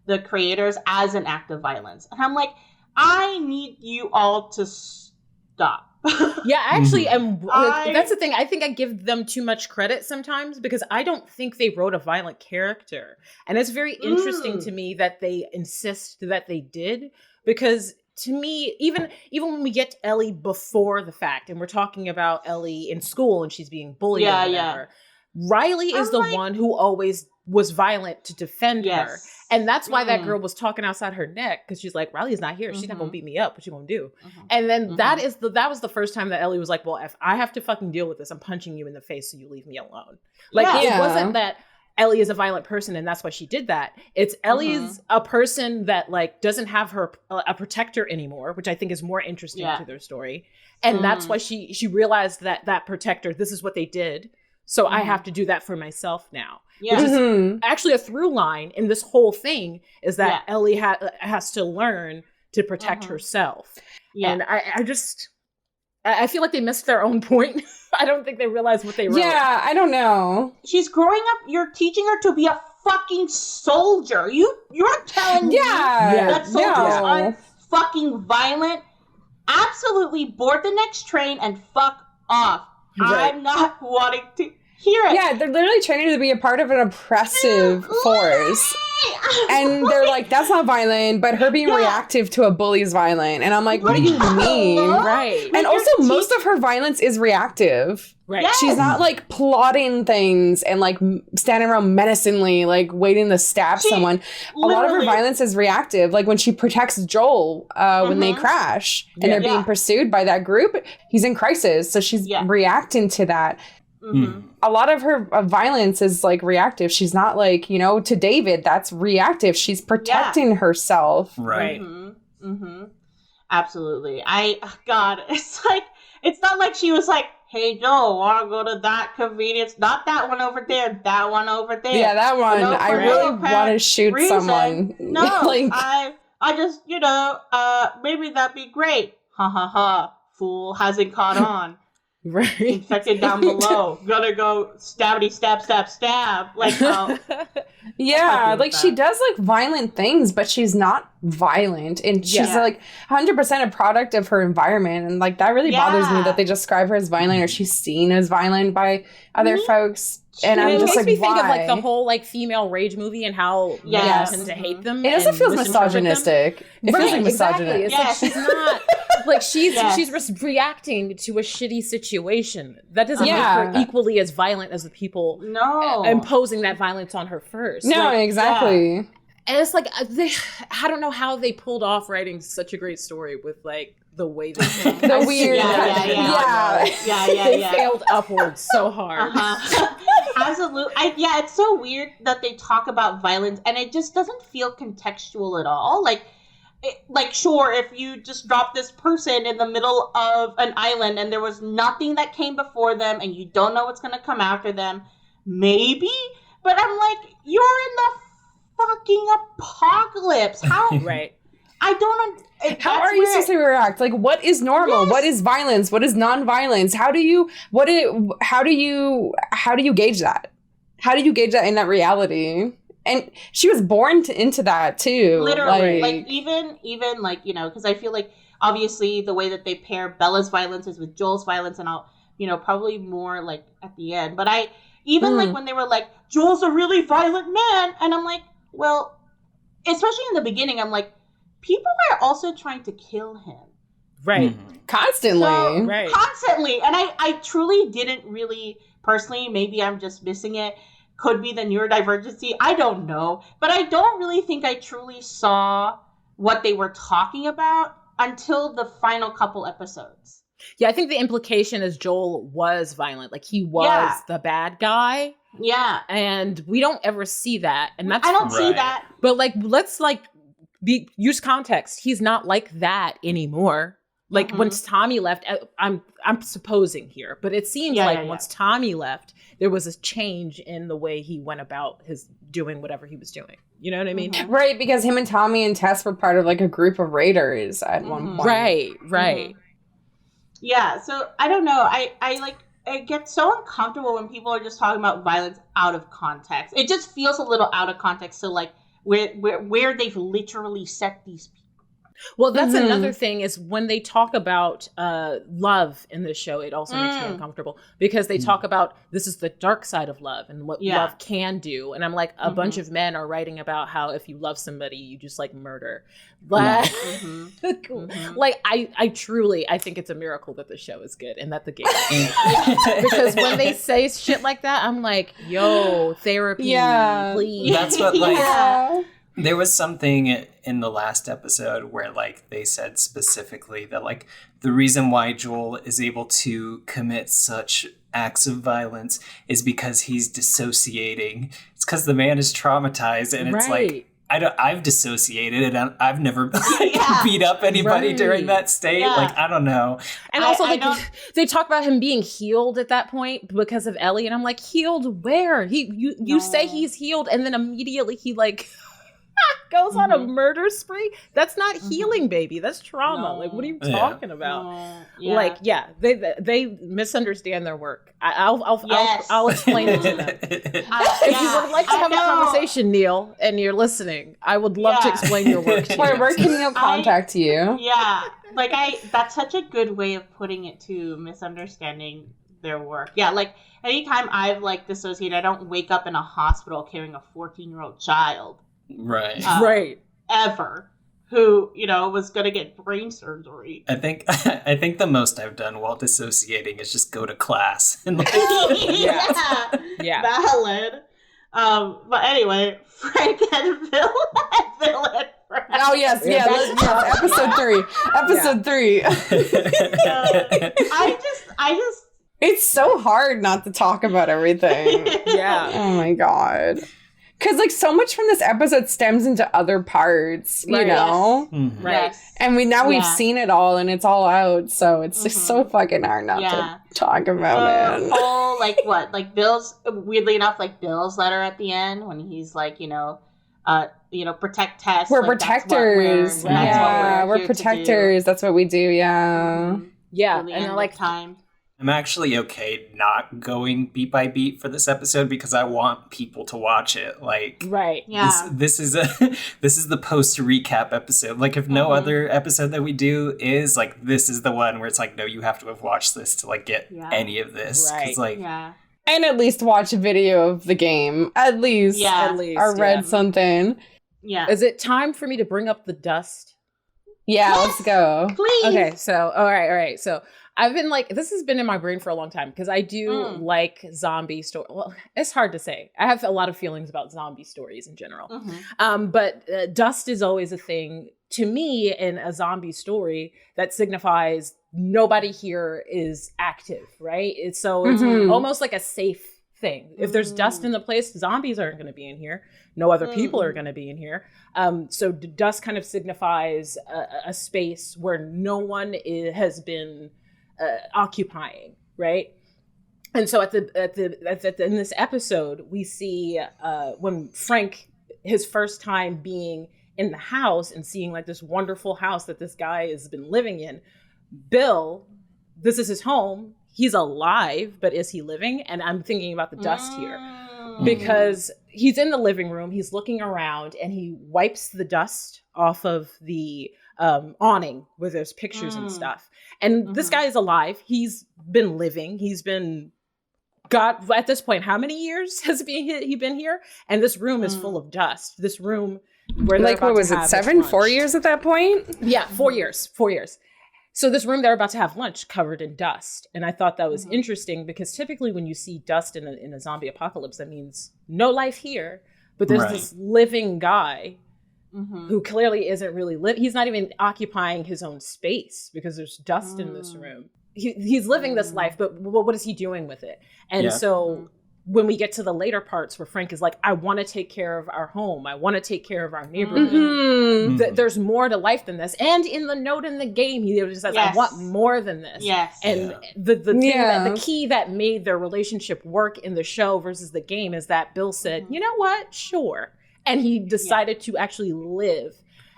the creators, as an act of violence. And I'm like, I need you all to stop. Actually, that's the thing. I think I give them too much credit sometimes because I don't think they wrote a violent character. And it's very interesting to me that they insist that they did, because to me, even when we get to Ellie before the fact and we're talking about Ellie in school and she's being bullied or whatever, Riley is the one who always was violent to defend her. And that's why that Mm. girl was talking outside her neck, because she's like, Riley's not here. She's not gonna beat me up. What you gonna do? Mhm. And then Mhm. that was the first time that Ellie was like, well, if I have to fucking deal with this, I'm punching you in the face, so you leave me alone. Like, Yeah. it wasn't that Ellie is a violent person and that's why she did that. It's Ellie's a person that like doesn't have her a protector anymore, which I think is more interesting to their story. And that's why she realized that protector, this is what they did. So I have to do that for myself now. Yeah. Which is actually a through line in this whole thing, is that Yeah. Ellie has to learn to protect herself. Yeah. And I feel like they missed their own point. I don't think they realized what they wrote. Yeah, I don't know. She's growing up. You're teaching her to be a fucking soldier. You're telling me that soldiers are fucking violent. Absolutely board the next train and fuck off. Right. I'm not wanting to hear it. Yeah, they're literally training her to be a part of an oppressive force. And they're like, that's not violent, but her being reactive to a bully is violent. And I'm like, what do you mean? Right. And also, most of her violence is reactive. Right. Yes. She's not like plotting things and like standing around menacingly, like waiting to stab someone. A lot of her violence is reactive. Like when she protects Joel when they crash and they're being pursued by that group, he's in crisis. So she's reacting to that. Mm-hmm. A lot of her violence is like reactive. She's not like, to David, that's reactive. She's protecting herself. Right. Mm-hmm. Mm-hmm. Absolutely. God, it's not like she was like, hey, Joe, want to go to that convenience? Not that one over there, that one over there. Yeah, that one. No, I really want to shoot someone. No, like, I just, maybe that'd be great. Ha ha ha. Fool hasn't caught on. Right. Infected down below. Gonna go stabbity stab stab stab. Like, yeah, like she does like violent things, but she's not violent, and she's like 100% a product of her environment, and like that really bothers me that they describe her as violent, or she's seen as violent by other folks. And I'm just like, it makes me why? think of like the whole like female rage movie and how men tend to hate them. It also feels misogynistic. It feels like exactly. misogynistic. It's like she's not like she's reacting to a shitty situation. That doesn't make her equally as violent as the people imposing that violence on her first. No, like, exactly. And it's like I don't know how they pulled off writing such a great story with like the way they the weird they failed upwards so hard. Absolutely. It's so weird that they talk about violence and it just doesn't feel contextual at all. Like sure, if you just drop this person in the middle of an island and there was nothing that came before them and you don't know what's going to come after them, maybe. But I'm like, you're in the fucking apocalypse. How? Right. I don't. How are you supposed to react? Like, what is normal? What is violence? What is non-violence? How do you gauge that? How do you gauge that in that reality? And she was born into that too. Literally, like even like because I feel like obviously the way that they pair Bella's violence is with Joel's violence, and I'll probably more like at the end. But I even like when they were like Joel's a really violent man, and I'm like, well, especially in the beginning, I'm like, people are also trying to kill him. Right. Constantly. So, right. Constantly. And I truly didn't really, personally, maybe I'm just missing it. Could be the neurodivergency. I don't know. But I don't really think I truly saw what they were talking about until the final couple episodes. Yeah, I think the implication is Joel was violent. Like he was the bad guy. Yeah. And we don't ever see that. And that's I don't see that. But like, let's like use context. He's not like that anymore. Like once Tommy left, I'm supposing here, but it seems once Tommy left, there was a change in the way he went about his doing whatever he was doing. You know what I mean? Right, because him and Tommy and Tess were part of like a group of raiders at one point. Right. Yeah, so I don't know. I get so uncomfortable when people are just talking about violence out of context. It just feels a little out of context. So like where they've literally set these people. Well, that's another thing is when they talk about love in this show, it also makes me uncomfortable because they talk about this is the dark side of love and what love can do. And I'm like, a bunch of men are writing about how if you love somebody, you just like murder. Like, like I truly, I think it's a miracle that the show is good and that the game is good. Because when they say shit like that, I'm like, yo, therapy, please. That's what like... There was something in the last episode where like they said specifically that like the reason why Joel is able to commit such acts of violence is because he's dissociating. It's because the man is traumatized, and it's like I've dissociated and I've never beat up anybody during that state. Like, I don't know. And also they talk about him being healed at that point because of Ellie, and I'm like, healed where? You say he's healed, and then immediately he like goes on a murder spree. That's not healing, baby. That's trauma. No. Like, what are you talking about? No. Like, they misunderstand their work. I'll explain it to them. If you would like to have a conversation, Neil, and you're listening, I would love to explain your work to you. Where can Neil contact you? Yeah, like that's such a good way of putting it, to misunderstanding their work. Yeah, like anytime I've like dissociated, I don't wake up in a hospital carrying a 14-year-old child. Right. Ever, who, you know, was going to get brain surgery. I think the most I've done while dissociating is just go to class. And like, valid. But anyway, Frank and Bill and Frank. Oh yes, episode 3. Episode 3. I just. It's so hard not to talk about everything. Oh my god. Because, like, so much from this episode stems into other parts, you know? Right. And we've seen it all, and it's all out, so it's just so fucking hard not to talk about it. Oh, like, what? Like, weirdly enough, like, Bill's letter at the end, when he's like, protect Tess. We're like, protectors. We're protectors. That's what we do, Yeah, and like time. I'm actually okay not going beat by beat for this episode because I want people to watch it. Like, this is the post recap episode. Like, if no other episode that we do is like, this is the one where it's like, no, you have to have watched this to like get any of this. Right. Like, and at least watch a video of the game. At least, or read something. Yeah. Is it time for me to bring up the dust? Yeah, let's go. Please. Okay, so all right. So I've been like, this has been in my brain for a long time because I do like zombie stories. Well, it's hard to say. I have a lot of feelings about zombie stories in general. But dust is always a thing to me in a zombie story that signifies nobody here is active, right? It's almost like a safe thing. If there's dust in the place, zombies aren't going to be in here. No other people are going to be in here. So dust kind of signifies a space where no one has been occupying, right? And so in this episode, we see when Frank, his first time being in the house and seeing like this wonderful house that this guy has been living in. Bill, this is his home. He's alive, but is he living? And I'm thinking about the dust here because he's in the living room. He's looking around and he wipes the dust off of the awning where there's pictures and stuff. And this guy is alive. He's been living. He's been at this point, how many years has he been here? And this room is full of dust. This room where like, what was it, 4 years at that point? Yeah, 4 years. So this room, they're about to have lunch covered in dust. And I thought that was interesting because typically when you see dust in a zombie apocalypse, that means no life here. But there's this living guy who clearly isn't really he's not even occupying his own space because there's dust in this room. He's living this life, but what is he doing with it? And so when we get to the later parts where Frank is like, I want to take care of our home. I want to take care of our neighborhood. There's more to life than this. And in the note in the game, he just says, I want more than this. Yes. And the key that made their relationship work in the show versus the game is that Bill said, you know what? Sure. And he decided to actually live.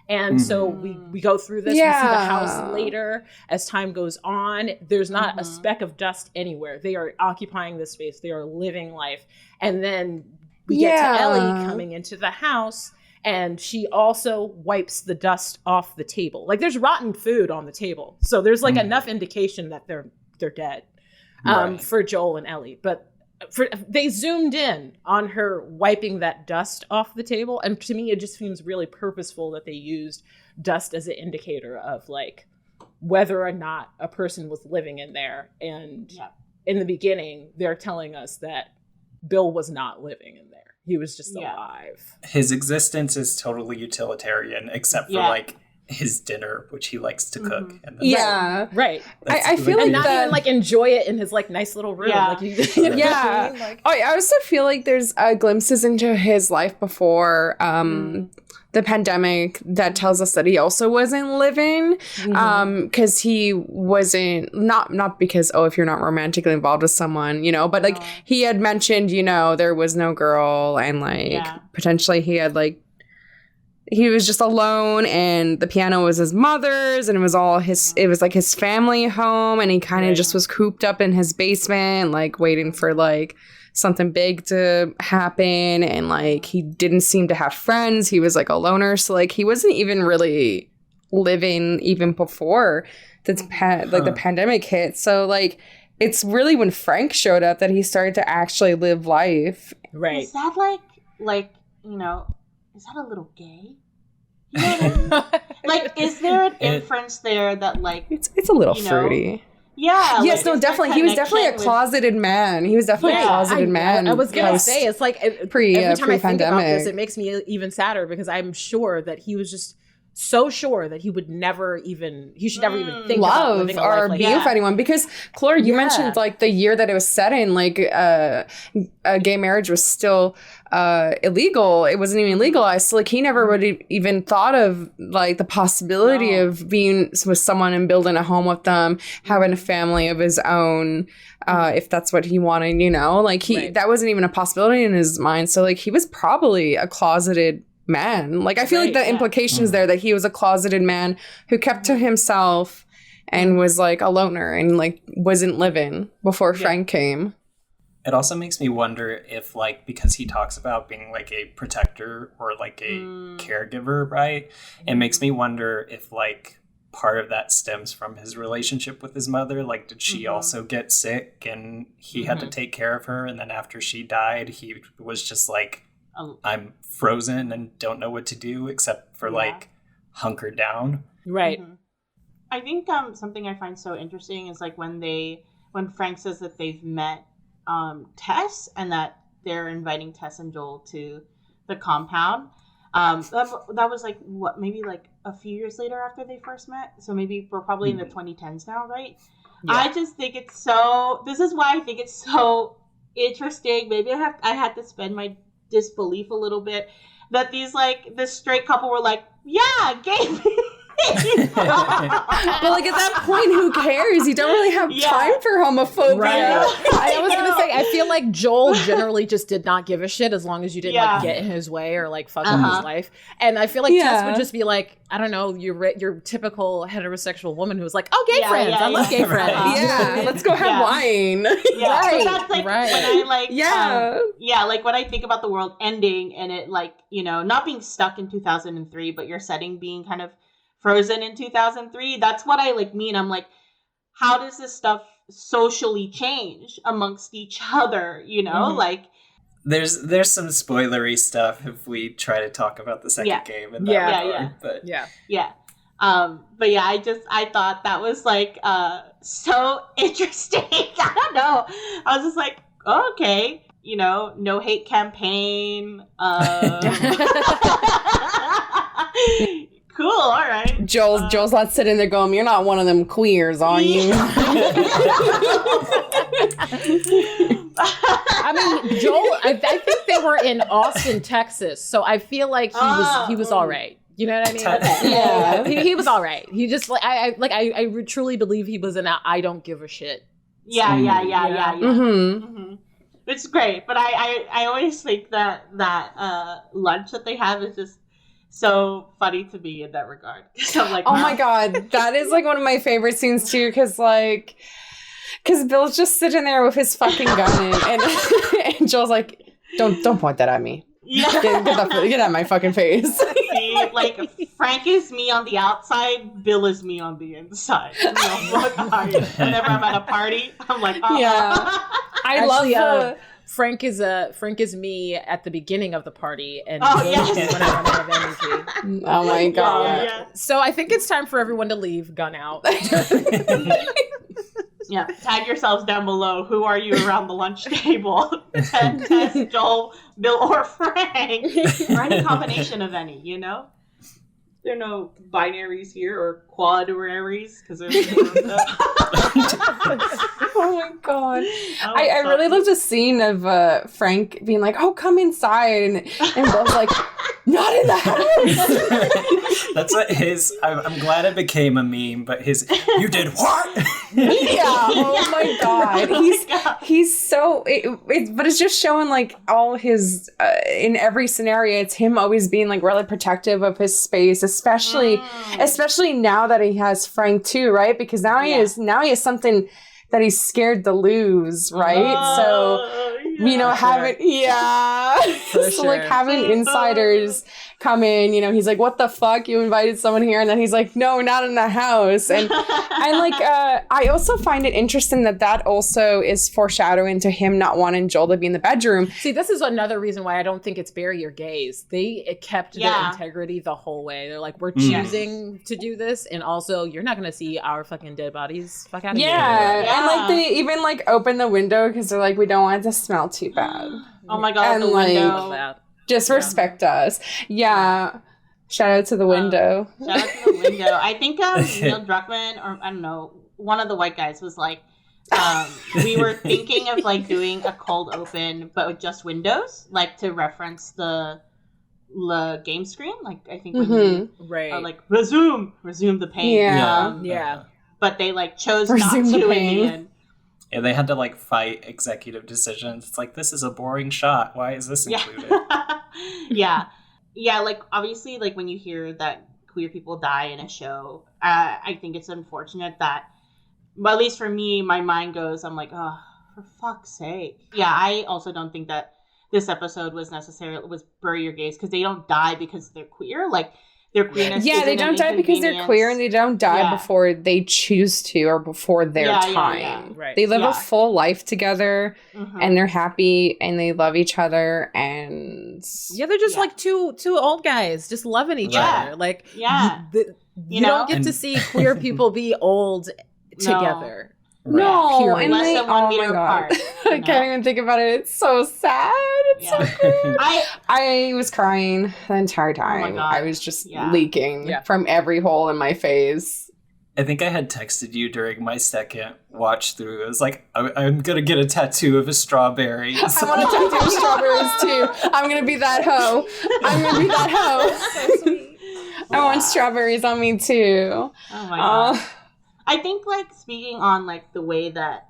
And so we go through this. We see the house later as time goes on. There's not a speck of dust anywhere. They are occupying this space. They are living life. And then we get to Ellie coming into the house. And she also wipes the dust off the table. Like there's rotten food on the table. So there's like enough indication that they're dead for Joel and Ellie. But they zoomed in on her wiping that dust off the table. And to me, it just seems really purposeful that they used dust as an indicator of like whether or not a person was living in there. And in the beginning, they're telling us that Bill was not living in there. He was just alive. His existence is totally utilitarian, except for like his dinner, which he likes to cook. And Right. I feel like not even like enjoy it in his like nice little room. Yeah. Like, you know what I mean? Like, I also feel like there's glimpses into his life before the pandemic that tells us that he also wasn't living because he wasn't not because if you're not romantically involved with someone, you know, but like he had mentioned, you know, there was no girl and like potentially he had like he was just alone and the piano was his mother's and it was all it was like his family home and he kind of just was cooped up in his basement like waiting for like something big to happen and like he didn't seem to have friends. He was like a loner, so like he wasn't even really living even before the the pandemic hit. So like it's really when Frank showed up that he started to actually live life. Right. Is that like you know, is that a little gay? You know what I mean? Like, is there an inference there that like it's a little fruity? Yeah. Yes, no, definitely. He was definitely a closeted man. He was definitely a closeted man. I was gonna say it's like every time I think about this, it makes me even sadder because I'm sure that he was just so sure that he would never even think about living a life like be with anyone. Because Clore, you mentioned like the year that it was set in, like gay marriage was still illegal. It wasn't even legalized. So like he never would have even thought of like the possibility of being with someone and building a home with them, having a family of his own. If that's what he wanted, you know, like that wasn't even a possibility in his mind. So like he was probably a closeted man. Like I feel like the implications there that he was a closeted man who kept to himself and was like a loner and like wasn't living before Frank came. It also makes me wonder if like because he talks about being like a protector or like a caregiver, right? It makes me wonder if like part of that stems from his relationship with his mother. Like did she also get sick and he had to take care of her, and then after she died he was just like I'm frozen and don't know what to do except for like hunker down. Right. I think something I find so interesting is like when Frank says that they've met Tess and that they're inviting Tess and Joel to the compound. That was like what, maybe like a few years later after they first met. So maybe we're probably in the 2010s now, right? Yeah. I just think this is why I think it's so interesting. Maybe I had to spend my disbelief a little bit that this straight couple were like, yeah, gay. But like at that point, who cares? You don't really have time for homophobia. Right. I was gonna say, I feel like Joel generally just did not give a shit as long as you didn't like get in his way or like fuck up his life. And I feel like Tess would just be like, I don't know, your typical heterosexual woman who's like, oh, gay friends. I love gay friends. Yeah, let's go have wine. Yeah, right. That's like when I like like when I think about the world ending and it like, you know, not being stuck in 2003, but your setting being kind of frozen in 2003. That's what I like mean. I'm like, how does this stuff socially change amongst each other? You know, like there's some spoilery stuff if we try to talk about the second game in that regard. But but yeah, I thought that was like so interesting. I don't know. I was just like, oh, okay, you know, no hate campaign. Cool, all right. Joel's not sitting there going, you're not one of them queers, are you? I mean, Joel, I think they were in Austin, Texas, so I feel like he was all right. You know what I mean? Yeah, he was all right. He just I truly believe he was in a I don't give a shit. Yeah. It's great, but I always think that lunch that they have is just so funny to me in that regard. I'm like, oh my god, that is like one of my favorite scenes too, because Bill's just sitting there with his fucking gun and Joel's like, don't point that at me. Yeah. Get out of my fucking face. See, like, Frank is me on the outside, Bill is me on the inside. You know, whenever I'm at a party, I'm like, Yeah. I Actually, love Frank is me at the beginning of the party, and Oh, Bill is yes. when I run out of energy. Oh my god. Yeah. So I think it's time for everyone to leave. Gun out. Yeah, tag yourselves down below. Who are you around the lunch table? Tess, Joel, Bill, or Frank. Or any combination of any, you know? There are no binaries here or quadraries because there's Oh my god. I really loved a scene of Frank being like, oh, come inside. And Bill's like, not in the house. That's what I'm glad it became a meme, but his, you did what? Yeah. Oh my god. He's so, but it's just showing like all his, in every scenario, it's him always being like really protective of his space, especially now that he has Frank too, right? Because now he has something that he's scared to lose, right? So, you know, having having insiders come in, you know, he's like, what the fuck? You invited someone here? And then he's like, no, not in the house. And I also find it interesting that also is foreshadowing to him not wanting Joel to be in the bedroom. See, this is another reason why I don't think it's bury your gaze. They kept their integrity the whole way. They're like, we're choosing to do this, and also you're not gonna see our fucking dead bodies. Fuck out of here. And like they even like open the window because they're like, we don't want it to smell too bad. Oh my god, and the like, window. Just respect us. Yeah. Shout out to the window. Shout out to the window. I think Neil Druckmann, or I don't know, one of the white guys was like, we were thinking of like doing a cold open, but with just windows, like to reference the game screen. Like I think when you like resume the pain. Yeah. But they like chose not to in the end. Yeah, they had to like fight executive decisions. It's like, this is a boring shot. Why is this included? Yeah, like obviously, like when you hear that queer people die in a show, I think it's unfortunate that, well, at least for me, my mind goes, I'm like, oh, for fuck's sake. Yeah, I also don't think that this episode was bury your gaze, because they don't die because they're queer. Like, their queerness. Yeah, they don't die because they're queer, and they don't die before they choose to or before their time. Yeah. Right. They live a full life together, and they're happy, and they love each other, and they're just like two old guys just loving each other. Like, you don't get to see queer people be old together. No, period. and Less than 1 meter apart. I can't even think about it. It's so sad. It's so good. I was crying the entire time. I was just leaking from every hole in my face. I think I had texted you during my second watch through. It was like, I'm going to get a tattoo of a strawberry. I want a tattoo of strawberries too. I'm going to be that hoe. So sweet. I want strawberries on me too. Oh my god. I think, like, speaking on, like, the way that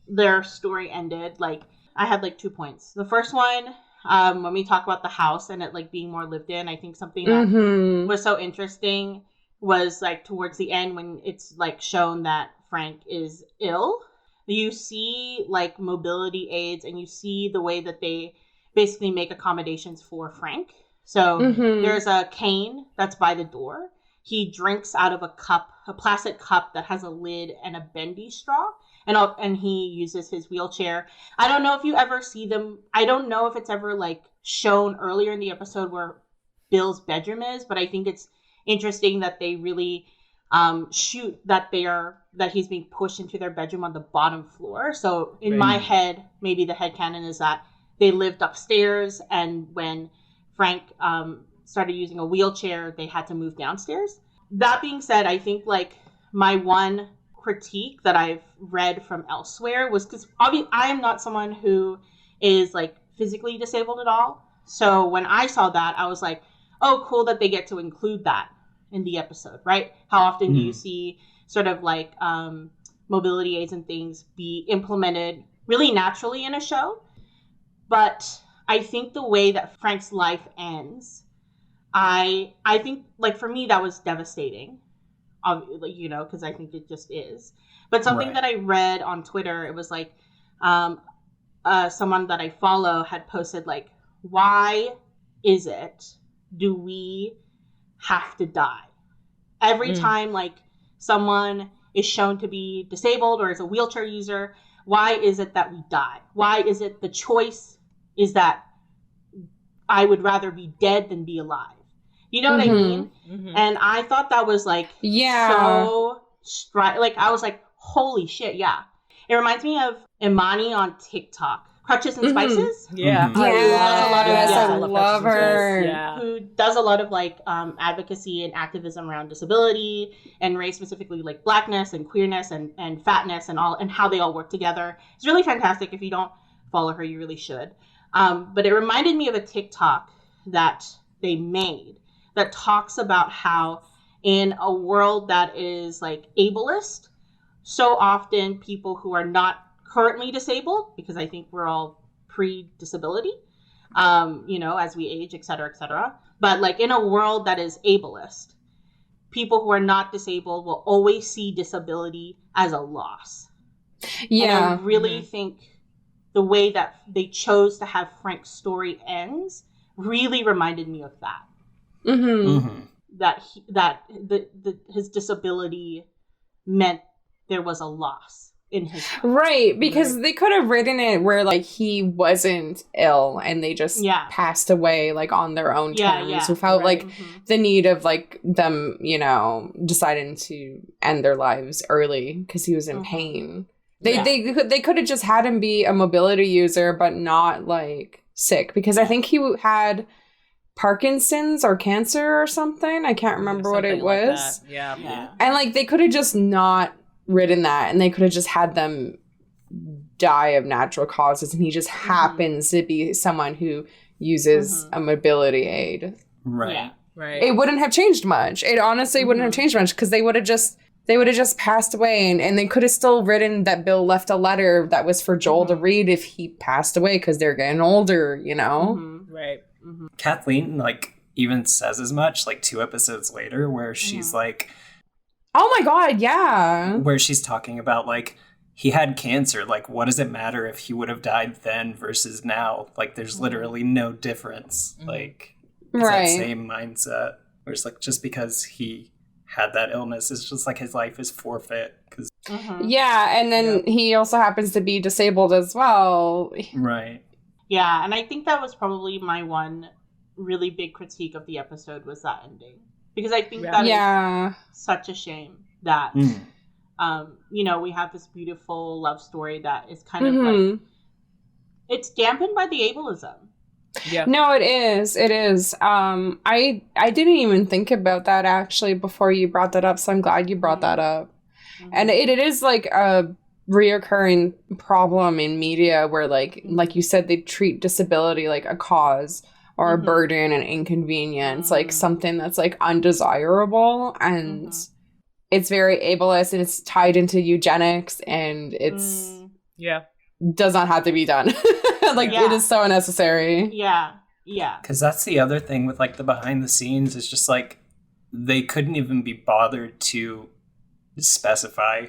their story ended, like, I had, like, 2 points. The first one, when we talk about the house and it, like, being more lived in, I think something that was so interesting was, like, towards the end when it's, like, shown that Frank is ill. You see, like, mobility aids, and you see the way that they basically make accommodations for Frank. So there's a cane that's by the door. He drinks out of a plastic cup that has a lid and a bendy straw, and he uses his wheelchair. I don't know if you ever see them. I don't know if it's ever like shown earlier in the episode where Bill's bedroom is, but I think it's interesting that they really shoot that he's being pushed into their bedroom on the bottom floor. So in my head, maybe the headcanon is that they lived upstairs, and when Frank started using a wheelchair, they had to move downstairs. That being said, I think like my one critique that I've read from elsewhere was, because I am not someone who is like physically disabled at all. So when I saw that, I was like, oh, cool that they get to include that in the episode, right? How often do you see sort of like mobility aids and things be implemented really naturally in a show? But I think the way that Frank's life ends, I think, like, for me, that was devastating, you know, because I think it just is. But something that I read on Twitter, it was like someone that I follow had posted, like, why is it do we have to die? Every time, like, someone is shown to be disabled or is a wheelchair user, why is it that we die? Why is it the choice is that I would rather be dead than be alive? You know what I mean? Mm-hmm. And I thought that was, like, so... like, I was like, holy shit, yeah. It reminds me of Imani on TikTok. Crutches and Spices? Yeah. I love her. Yeah. Who does a lot of, like, advocacy and activism around disability and race, specifically, like, blackness and queerness and fatness and how they all work together. It's really fantastic. If you don't follow her, you really should. But it reminded me of a TikTok that they made that talks about how in a world that is, like, ableist, so often people who are not currently disabled, because I think we're all pre-disability, as we age, et cetera, but, like, in a world that is ableist, people who are not disabled will always see disability as a loss. Yeah. And I really think the way that they chose to have Frank's story ends really reminded me of that. That his disability meant there was a loss in his life. Right, because they could have written it where, like, he wasn't ill and they just passed away, like, on their own terms without like the need of, like, them, deciding to end their lives early because he was in pain. They could have just had him be a mobility user but not, like, sick, because I think he had Parkinson's or cancer or something. I can't remember what it was. Like yeah. And, like, they could have just not written that, and they could have just had them die of natural causes, and he just happens to be someone who uses a mobility aid. Right. Yeah. Right. It wouldn't have changed much. It honestly wouldn't have changed much, because they would have just passed away, and they could have still written that Bill left a letter that was for Joel to read if he passed away, because they're getting older, Right. Kathleen, like, even says as much, like, 2 episodes later, where she's like, oh my god, yeah, where she's talking about, like, he had cancer, like, what does it matter if he would have died then versus now? Like, there's literally no difference. Like, it's that same mindset where it's like, just because he had that illness, it's just like his life is forfeit. Yeah, and then he also happens to be disabled as well. Right. Yeah, and I think that was probably my one really big critique of the episode was that ending. Because I think that is such a shame that, we have this beautiful love story that is kind of like, it's dampened by the ableism. Yeah. No, it is. It is. I didn't even think about that actually before you brought that up, so I'm glad you brought that up. And it is like a reoccurring problem in media where, like you said, they treat disability like a cause or a burden and inconvenience, like something that's, like, undesirable, and it's very ableist, and it's tied into eugenics, and it's does not have to be done. It is so unnecessary. Yeah. Because that's the other thing with, like, the behind the scenes is just, like, they couldn't even be bothered to specify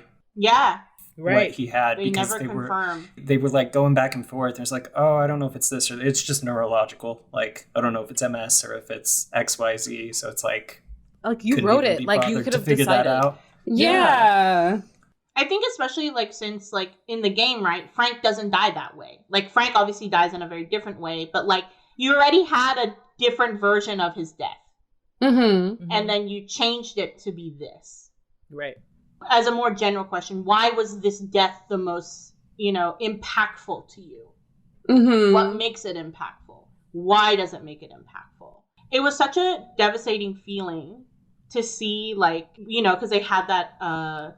what he had, because they were like going back and forth. There's like, oh, I don't know if it's this or it's just neurological. Like, I don't know if it's MS or if it's XYZ. So it's like you wrote it, like, you could have figured that out. Yeah. I think especially, like, since, like, in the game, right, Frank doesn't die that way. Like, Frank obviously dies in a very different way, but, like, you already had a different version of his death. And then you changed it to be this. Right. As a more general question, why was this death the most, impactful to you? What makes it impactful? Why does it make it impactful? It was such a devastating feeling to see, like, because they had that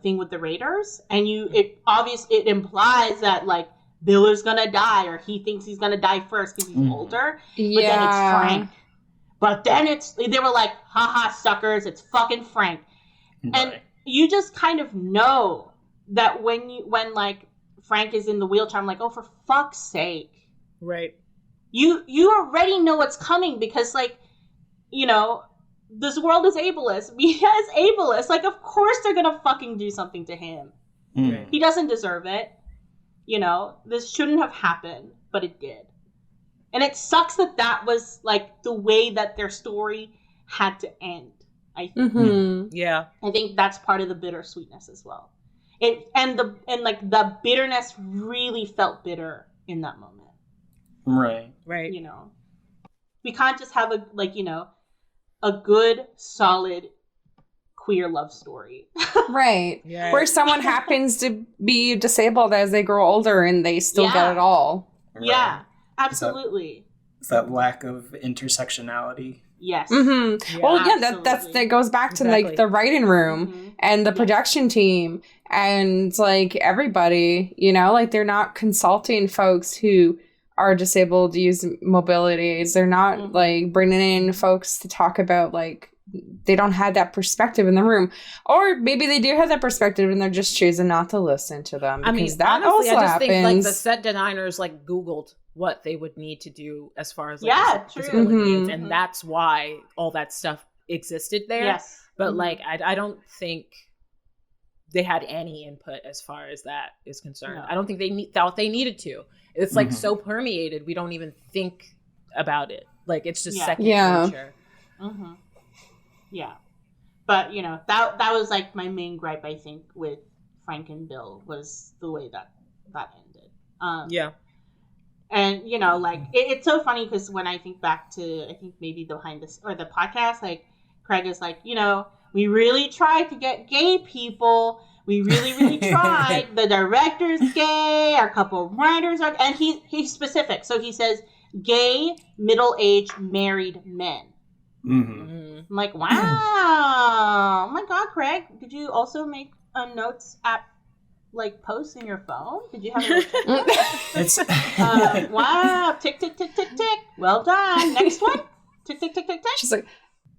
thing with the Raiders, and it implies that, like, Bill is gonna die, or he thinks he's gonna die first because he's older. But then it's Frank. But then they were like, haha, suckers, it's fucking Frank. Right. And you just kind of know that when like Frank is in the wheelchair, I'm like, oh, for fuck's sake. Right. You already know what's coming because, like, this world is ableist. Mia is ableist. Like, of course they're gonna fucking do something to him. He doesn't deserve it. This shouldn't have happened, but it did. And it sucks that was like the way that their story had to end. I think. Yeah. I think that's part of the bittersweetness as well. And the bitterness really felt bitter in that moment. Right. You know, we can't just have a good, solid queer love story. Right. Yeah. Where someone happens to be disabled as they grow older and they still get it all. Right. Yeah, absolutely. It's that lack of intersectionality. Yes. Mm-hmm. Yeah, well, yeah, that goes back to like the writing room and the production team and like everybody, you know, like they're not consulting folks who are disabled to use mobility aids. They're not like bringing in folks to talk about like they don't have that perspective in the room, or maybe they do have that perspective and they're just choosing not to listen to them. I mean, that honestly, also I just happens. think like the set designers like Googled what they would need to do as far as like true. disability aids, and that's why all that stuff existed there. Yes, but like I don't think they had any input as far as that is concerned. No. I don't think they thought they needed to. It's like so permeated, we don't even think about it. Like it's just second nature. Yeah, but you know that was like my main gripe. I think with Frank and Bill was the way that ended. And you know, like it's so funny because when I think back to I think maybe the behind this or the podcast, like Craig is like, you know, we really tried to get gay people. We really tried. The director's gay. Our couple writers are, and he's specific. So he says gay, middle-aged, married men. I'm like, wow. Oh my God, Craig, did you also make a notes app like post in your phone? Did you have a wow, tick tick tick tick tick. Well done. Next one. Tick tick tick tick tick. She's like,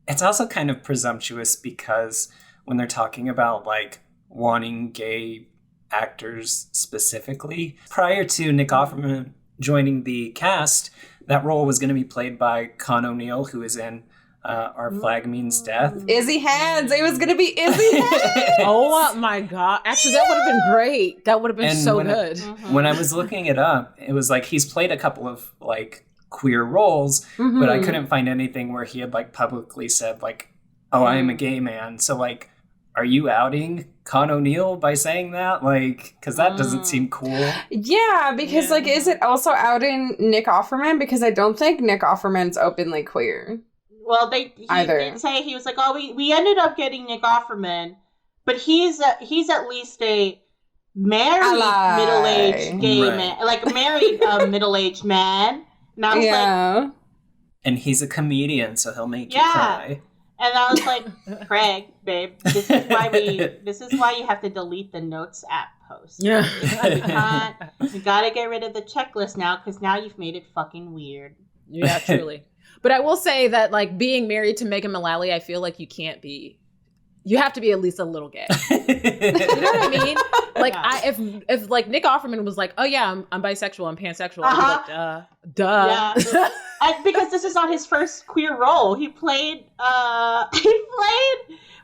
it's also kind of presumptuous because when they're talking about like wanting gay actors specifically, prior to Nick Offerman joining the cast, that role was going to be played by Con O'Neill, who is in Our Flag Means Death. Izzy Hands. It was going to be Izzy Hands. Oh my God. Actually, that would have been great. That would have been And so when good. When I was looking it up, it was like he's played a couple of like queer roles, but I couldn't find anything where he had like publicly said like, oh, I am a gay man. So like, are you outing Con O'Neill by saying that? Like, because that doesn't seem cool. Yeah, because like, is it also outing Nick Offerman? Because I don't think Nick Offerman's openly queer. Well, he did say, he was like, oh, we ended up getting Nick Offerman, but he's at least a married middle-aged gay man, like a married middle-aged man. And I was like, and he's a comedian, so he'll make you cry. And I was like, Craig, babe, this is why you have to delete the notes app post. Yeah. You gotta get rid of the checklist now, because now you've made it fucking weird. Yeah, truly. But I will say that, like, being married to Megan Mullally, I feel like you have to be at least a little gay. You know what I mean? Like, if like Nick Offerman was like, oh yeah, I'm bisexual, I'm pansexual, I'd be like, duh. Yeah. Because this is not his first queer role. He played, what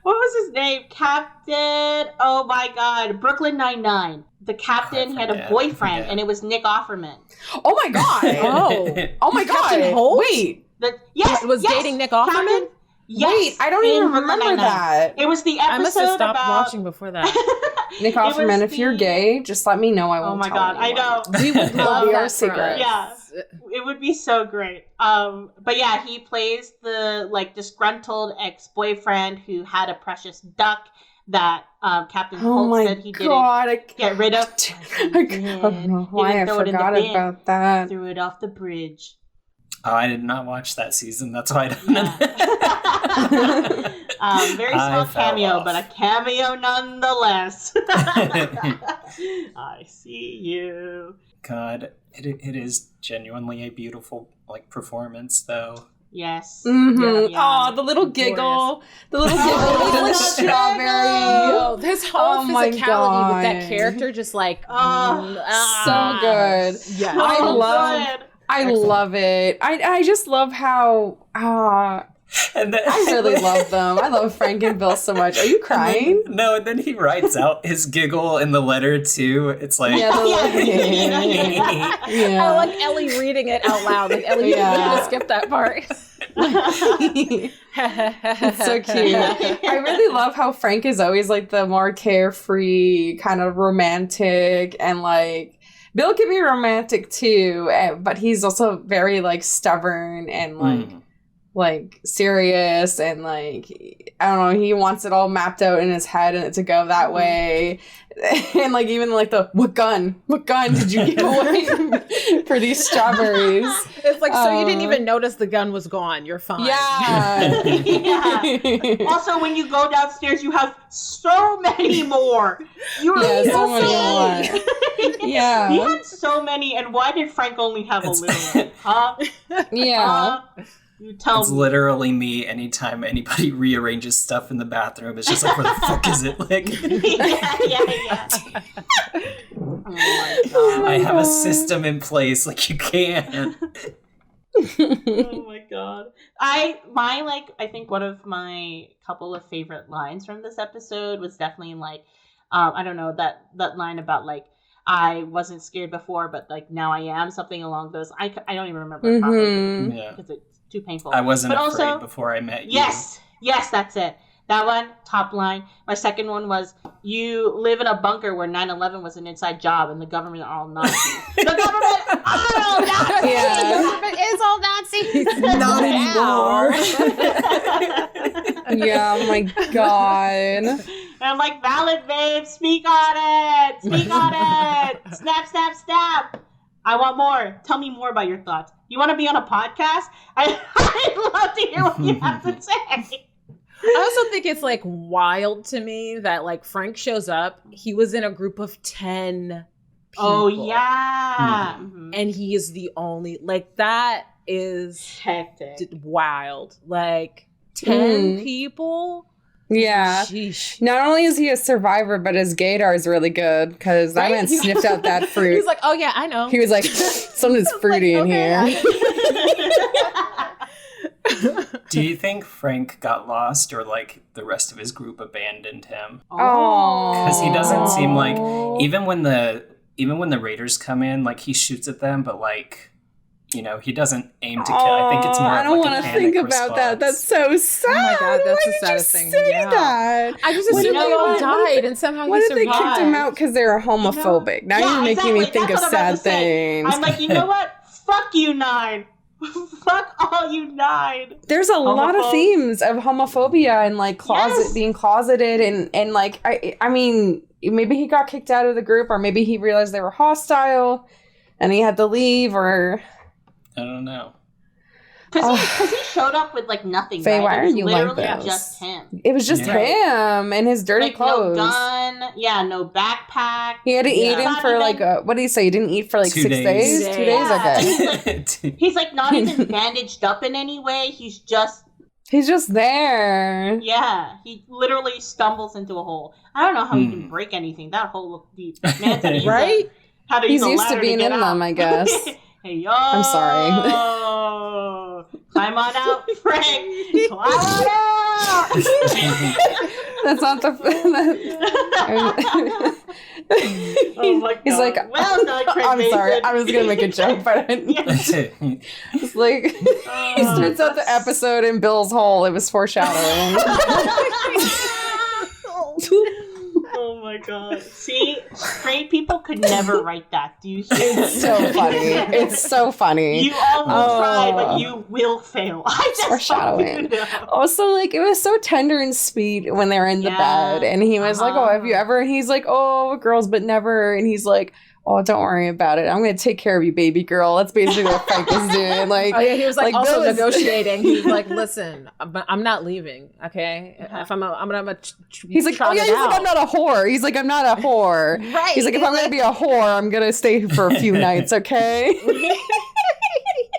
was his name? Captain, oh my God, Brooklyn Nine-Nine. The captain had a boyfriend, and it was Nick Offerman. Oh my God. Oh my God. Captain Holt? Wait. Was dating Nick Offerman? Captain, Wait, I don't even remember that. It was the episode I must have stopped about... watching before that. Nick Offerman, if you're gay, just let me know. I won't tell God, anyone. I know. We would love Be our that secret. Yeah, it would be so great. But yeah, he plays the like disgruntled ex-boyfriend who had a precious duck that Captain Holt said he didn't get rid of. I don't know why I forgot about that. Threw it off the bridge. Oh, I did not watch that season. That's why I don't know. Very small cameo, but a cameo nonetheless. I see you. God, it is genuinely a beautiful like performance, though. Yes. Mm-hmm. Yeah. Oh, the little giggle. The little giggle with the strawberry. Yo, this whole physicality with that character just like... so good. Yeah. I love it. I just love how And then, I really love them. I love Frank and Bill so much. Are you crying? No, and then he writes out his giggle in the letter too. It's like, Yeah, I like Ellie reading it out loud. Like Ellie, you're gonna skip that part. It's so cute. I really love how Frank is always like the more carefree, kind of romantic, and like Bill can be romantic too, but he's also very like stubborn and like serious, and like I don't know, he wants it all mapped out in his head and it to go that way. And like even like the what gun did you give away for these strawberries? It's like, so you didn't even notice the gun was gone. You're fine. Yeah. Yeah. Also, when you go downstairs, you have so many more. You were so many more. Yeah. He had so many, and why did Frank only have a little? Huh? Yeah. You tell it's me. literally me anytime anybody rearranges stuff in the bathroom. It's just like, where the fuck is it? Like, yeah. Oh my god. I have a system in place. Like, you can't. Oh my god. I think one of my couple of favorite lines from this episode was definitely like, I don't know, that line about like, I wasn't scared before, but like now I am, something along those. I don't even remember it properly because it's too painful. I wasn't but afraid also, before I met you. Yes, that's it. That one, top line. My second one was, you live in a bunker where 9/11 was an inside job and the government are all Nazis. The government are all Nazis! Yeah. The government is all Nazis. Not anymore. Yeah, oh my god. And I'm like, valid, babe. Speak on it. Speak on it. Snap, snap, snap. I want more. Tell me more about your thoughts. You want to be on a podcast? I'd love to hear what you have to say. I also think it's like wild to me that like Frank shows up. He was in a group of 10 people. Oh, yeah. And he is the only, like, that is Hectic. wild. Like 10 people. Yeah. Sheesh. Not only is he a survivor, but his gaydar is really good because that man sniffed out that fruit. He's like, oh yeah, I know. He was like, something's fruity in here. Do you think Frank got lost, or like the rest of his group abandoned him? Oh, Because he doesn't seem like, even when the raiders come in, like he shoots at them, but like, you know, he doesn't aim to kill. I think it's more. I don't want to think about that. That's so sad. Oh my god, that's the Why saddest did you thing. say Yeah. that? I just assumed they all died and somehow What he if they survived. kicked him out because they were homophobic? Now you're making me think of sad things. I'm like, you know what? Fuck you, 9. Fuck all you 9. There's a lot of themes of homophobia and like being closeted and like I mean maybe he got kicked out of the group, or maybe he realized they were hostile and he had to leave, or I don't know. Because he showed up with like nothing. Faye, right? why are you like literally this? just him. It was just him and his dirty Like clothes. no gun, no backpack. He had to eat him for like what did he say? He didn't eat for like 2 6 days. 2 days. Yeah. Okay. He's like not even bandaged up in any way. He's just there. Yeah, he literally stumbles into a hole. I don't know how he can break anything. That hole looked deep. Man said Right? He's used to being in them, I guess. Hey, yo. I'm sorry. Climb on out, Frank. Climb on out. That's not the. Oh my god. He's like, well done, Craig I'm Mason. sorry. I was gonna make a joke, but it's like he starts out the episode in Bill's hole. It was foreshadowing. Oh my god. See, straight people could never write that. Do you hear? It's so funny. It's so funny. You all will try, but you will fail. I just foreshadowing. You know. Also, like, it was so tender and sweet when they were in the bed, and he was like, "Oh, have you ever?" And he's like, "Oh, girls, but never." And he's like, "Oh, don't worry about it. I'm going to take care of you, baby girl." That's basically what Frank was doing. Like, oh yeah, he was like also Bill negotiating. He's like, "Listen, I'm not leaving. Okay, if I'm gonna." He's like, "Oh yeah." He's like, "I'm not a whore." He's like, "I'm not a whore." Right. He's like, "If I'm going to be a whore, I'm going to stay for a few nights." Okay.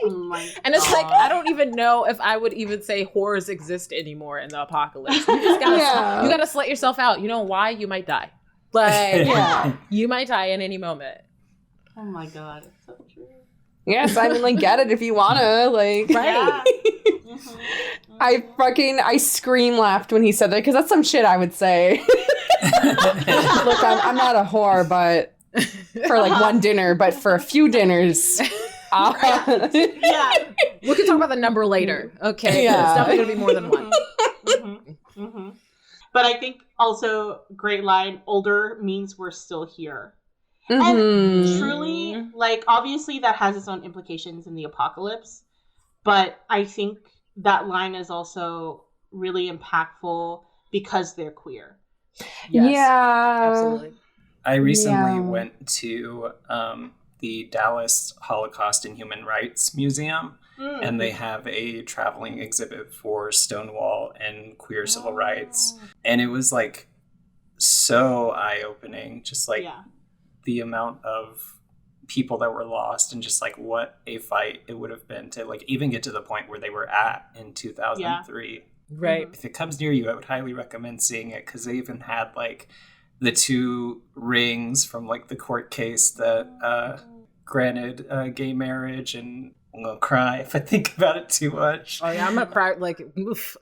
Oh my and it's like, I don't even know if I would even say whores exist anymore in the apocalypse. You just gotta, you gotta slut yourself out. You know why? You might die. Like, you might die at any moment. Oh my god, it's so true. Yes, I mean, like, get it if you wanna, like. Right. Yeah. I scream laughed when he said that, because that's some shit I would say. Look, I'm not a whore, but for like one dinner, but for a few dinners. Yeah. We can talk about the number later. Okay. Yeah. It's definitely gonna be more than one. But I think also great line, older means we're still here. Mhm. And truly, like, obviously that has its own implications in the apocalypse, but I think that line is also really impactful because they're queer. Yes, Yeah. absolutely. I recently went to the Dallas Holocaust and Human Rights Museum, and they have a traveling exhibit for Stonewall and queer civil rights. And it was like so eye-opening, just like the amount of people that were lost and just like what a fight it would have been to like even get to the point where they were at in 2003. Right. If it comes near you, I would highly recommend seeing it, because they even had like the 2 rings from like the court case that granted gay marriage, and I'm gonna cry if I think about it too much. Oh yeah, I'm gonna cry like oof.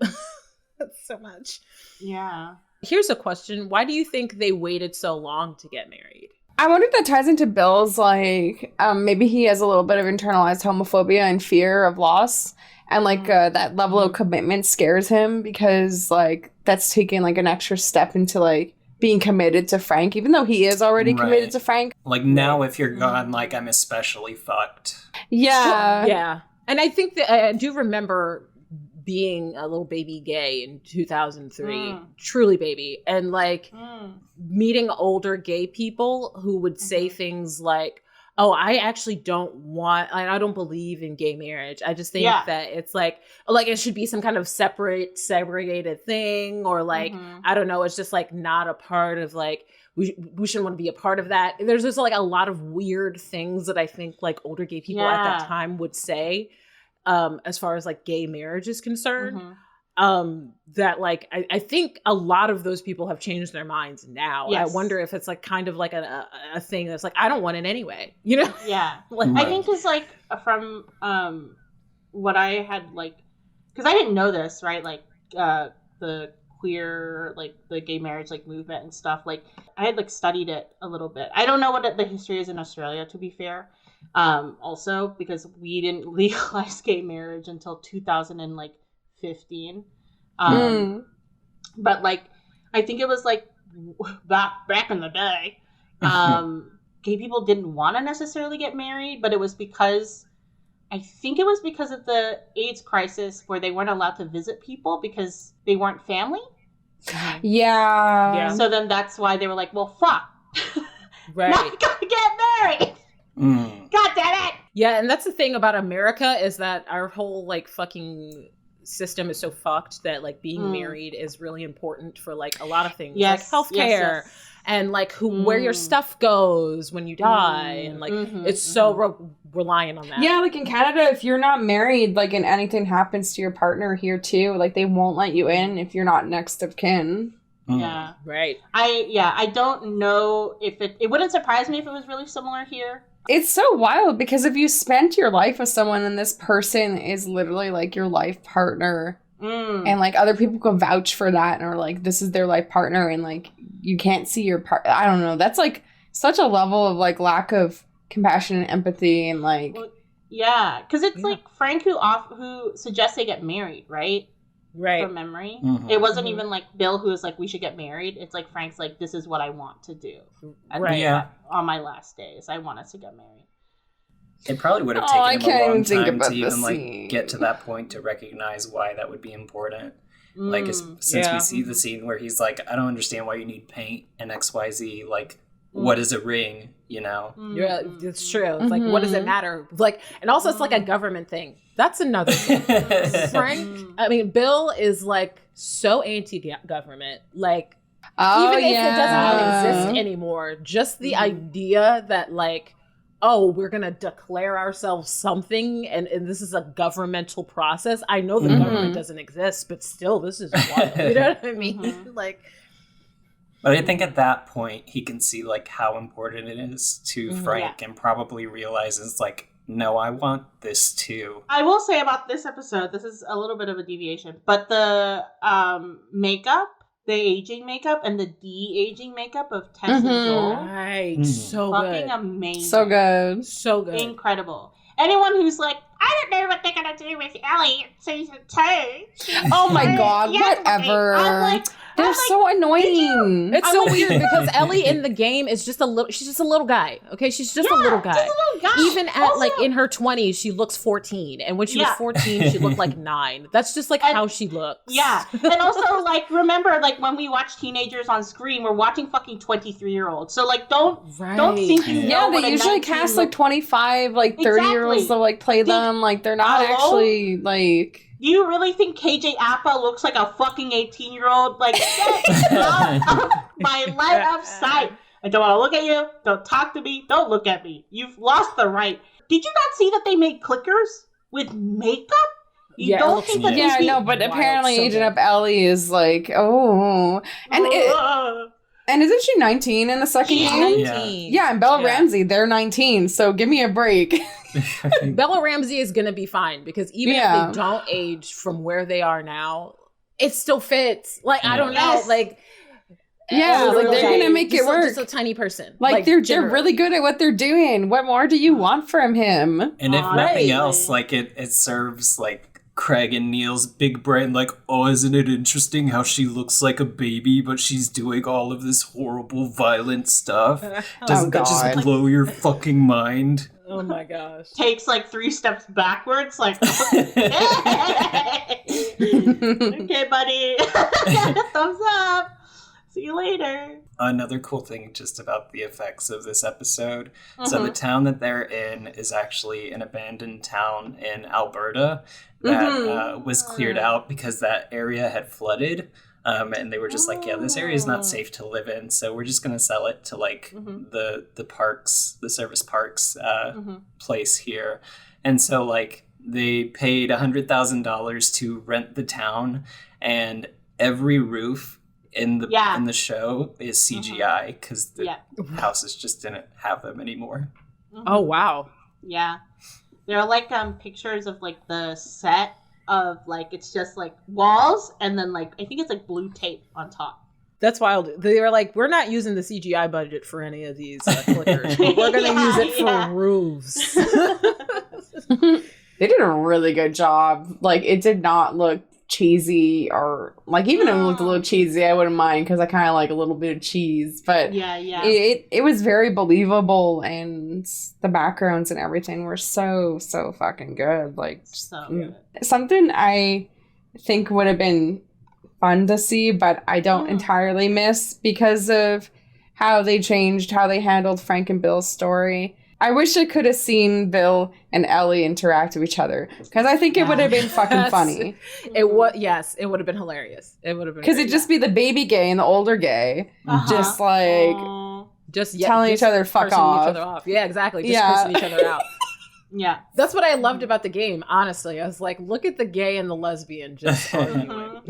That's so much. Yeah. Here's a question. Why do you think they waited so long to get married? I wonder if that ties into Bill's, like, maybe he has a little bit of internalized homophobia and fear of loss. And, like, that level of commitment scares him, because, like, that's taking, like, an extra step into, like, being committed to Frank, even though he is already committed to Frank. Like, now if you're gone, like, I'm especially fucked. Yeah. Yeah. And I think that I do remember being a little baby gay in 2003, truly baby, and like meeting older gay people who would say things like, oh, I actually don't want, I don't believe in gay marriage. I just think that it's like it should be some kind of segregated thing, or like, I don't know, it's just like not a part of like, we shouldn't want to be a part of that. There's just like a lot of weird things that I think like older gay people at that time would say. As far as like gay marriage is concerned, that like I think a lot of those people have changed their minds now. I wonder if it's like kind of like a thing that's like, I don't want it anyway, you know? Yeah. Like, I think it's like from what I had, like, because I didn't know this, right? Like the queer, like the gay marriage like movement and stuff. Like I had like studied it a little bit. I don't know what the history is in Australia, to be fair. Also because we didn't legalize gay marriage until 2015. But like I think it was like back in the day, gay people didn't want to necessarily get married, but it was because I think it was because of the AIDS crisis, where they weren't allowed to visit people because they weren't family. Yeah. So then that's why they were like, well, fuck. right. Now we gotta get married. God damn it! Yeah, and that's the thing about America, is that our whole like fucking system is so fucked that like being married is really important for like a lot of things, like healthcare and like where your stuff goes when you die, and like it's so reliant on that. Yeah, like in Canada, if you're not married, like, and anything happens to your partner here too, like they won't let you in if you're not next of kin. Yeah, right. I don't know if it wouldn't surprise me if it was really similar here. It's so wild, because if you spent your life with someone and this person is literally like your life partner, and like other people can vouch for that and are like, this is their life partner, and like you can't see your part. I don't know. That's like such a level of like lack of compassion and empathy, and like because it's like Frank who suggests they get married, right? Right. From memory. It wasn't even like Bill who was like, we should get married. It's like Frank's like, this is what I want to do. On my last days, I want us to get married. It probably would have taken him a long time to even like get to that point to recognize why that would be important. Like since we see the scene where he's like, I don't understand why you need paint and XYZ, like what is a ring, you know? Yeah, it's true. It's like, what does it matter? Like, and also it's like a government thing. That's another thing. Bill is like so anti-government. Like, even if it doesn't even exist anymore, just the idea that like, oh, we're going to declare ourselves something, and this is a governmental process. I know the government doesn't exist, but still, this is wild. You know what I mean? Like, but I think at that point, he can see like how important it is to Frank, and probably realizes like no, I want this too. I will say about this episode, this is a little bit of a deviation, but the makeup, the aging makeup, and the de-aging makeup of Tess and Joel, Right. So fucking good. amazing. So good. So good. Incredible. Anyone who's like, I don't know what they're gonna do with Ellie in season 2. Oh my god, whatever. They're so annoying. It's so weird because Ellie in the game is just she's just a little guy. Okay, she's just a little guy. Just a little guy. Even at like in her 20s, she looks 14, and when she was 14, she looked like 9. That's just like how she looks. Yeah, and also like remember like when we watch teenagers on screen, we're watching fucking 23-year-olds. So like don't think you know. Yeah, they usually cast like 25, like 30-year-olds to like play them. Like they're not actually like. Do you really think KJ Appa looks like a fucking 18-year-old? Like, get out of my line of sight. I don't want to look at you. Don't talk to me. Don't look at me. You've lost the right. Did you not see that they made clickers with makeup? You don't think that I know, but apparently Agent Up Ellie is like, oh. And isn't she 19 in the second game? 19. Yeah, and Bella Ramsey, they're 19, so give me a break. Bella Ramsey is going to be fine because even if they don't age from where they are now, it still fits. Like, I don't know. Like, like they're going to make it work. Just a tiny person. Like they're really good at what they're doing. What more do you want from him? And if nothing else, like it serves like Craig and Neil's big brain, like, oh, isn't it interesting how she looks like a baby, but she's doing all of this horrible, violent stuff? Doesn't that just blow your fucking mind? Oh my gosh. Takes like 3 steps backwards, like, okay, buddy. Thumbs up. See you later. Another cool thing just about the effects of this episode. So the town that they're in is actually an abandoned town in Alberta that was cleared out because that area had flooded. And they were just like, yeah, this area is not safe to live in. So we're just going to sell it to like the parks, the service parks place here. And so like they paid $100,000 to rent the town, and every roof in the show is CGI because the houses just didn't have them anymore. Oh wow. Yeah, there are like pictures of like the set of like it's just like walls and then like I think it's like blue tape on top. That's wild. They were like, we're not using the CGI budget for any of these clickers. But we're going to use it for roofs. They did a really good job. Like, it did not look cheesy, or like even if it looked a little cheesy, I wouldn't mind because I kind of like a little bit of cheese. But it was very believable, and the backgrounds and everything were so fucking good. Like, so good. Something I think would have been fun to see, but I don't entirely miss because of how they changed, how they handled Frank and Bill's story. I wish I could have seen Bill and Ellie interact with each other because I think it would have been fucking funny. It would, yes, it would have been hilarious. It would have been because it'd just be the baby gay and the older gay, just like telling each other fuck off. Each other off. Yeah, exactly. Just cursing each other out. Yeah, that's what I loved about the game. Honestly, I was like, look at the gay and the lesbian just arguing.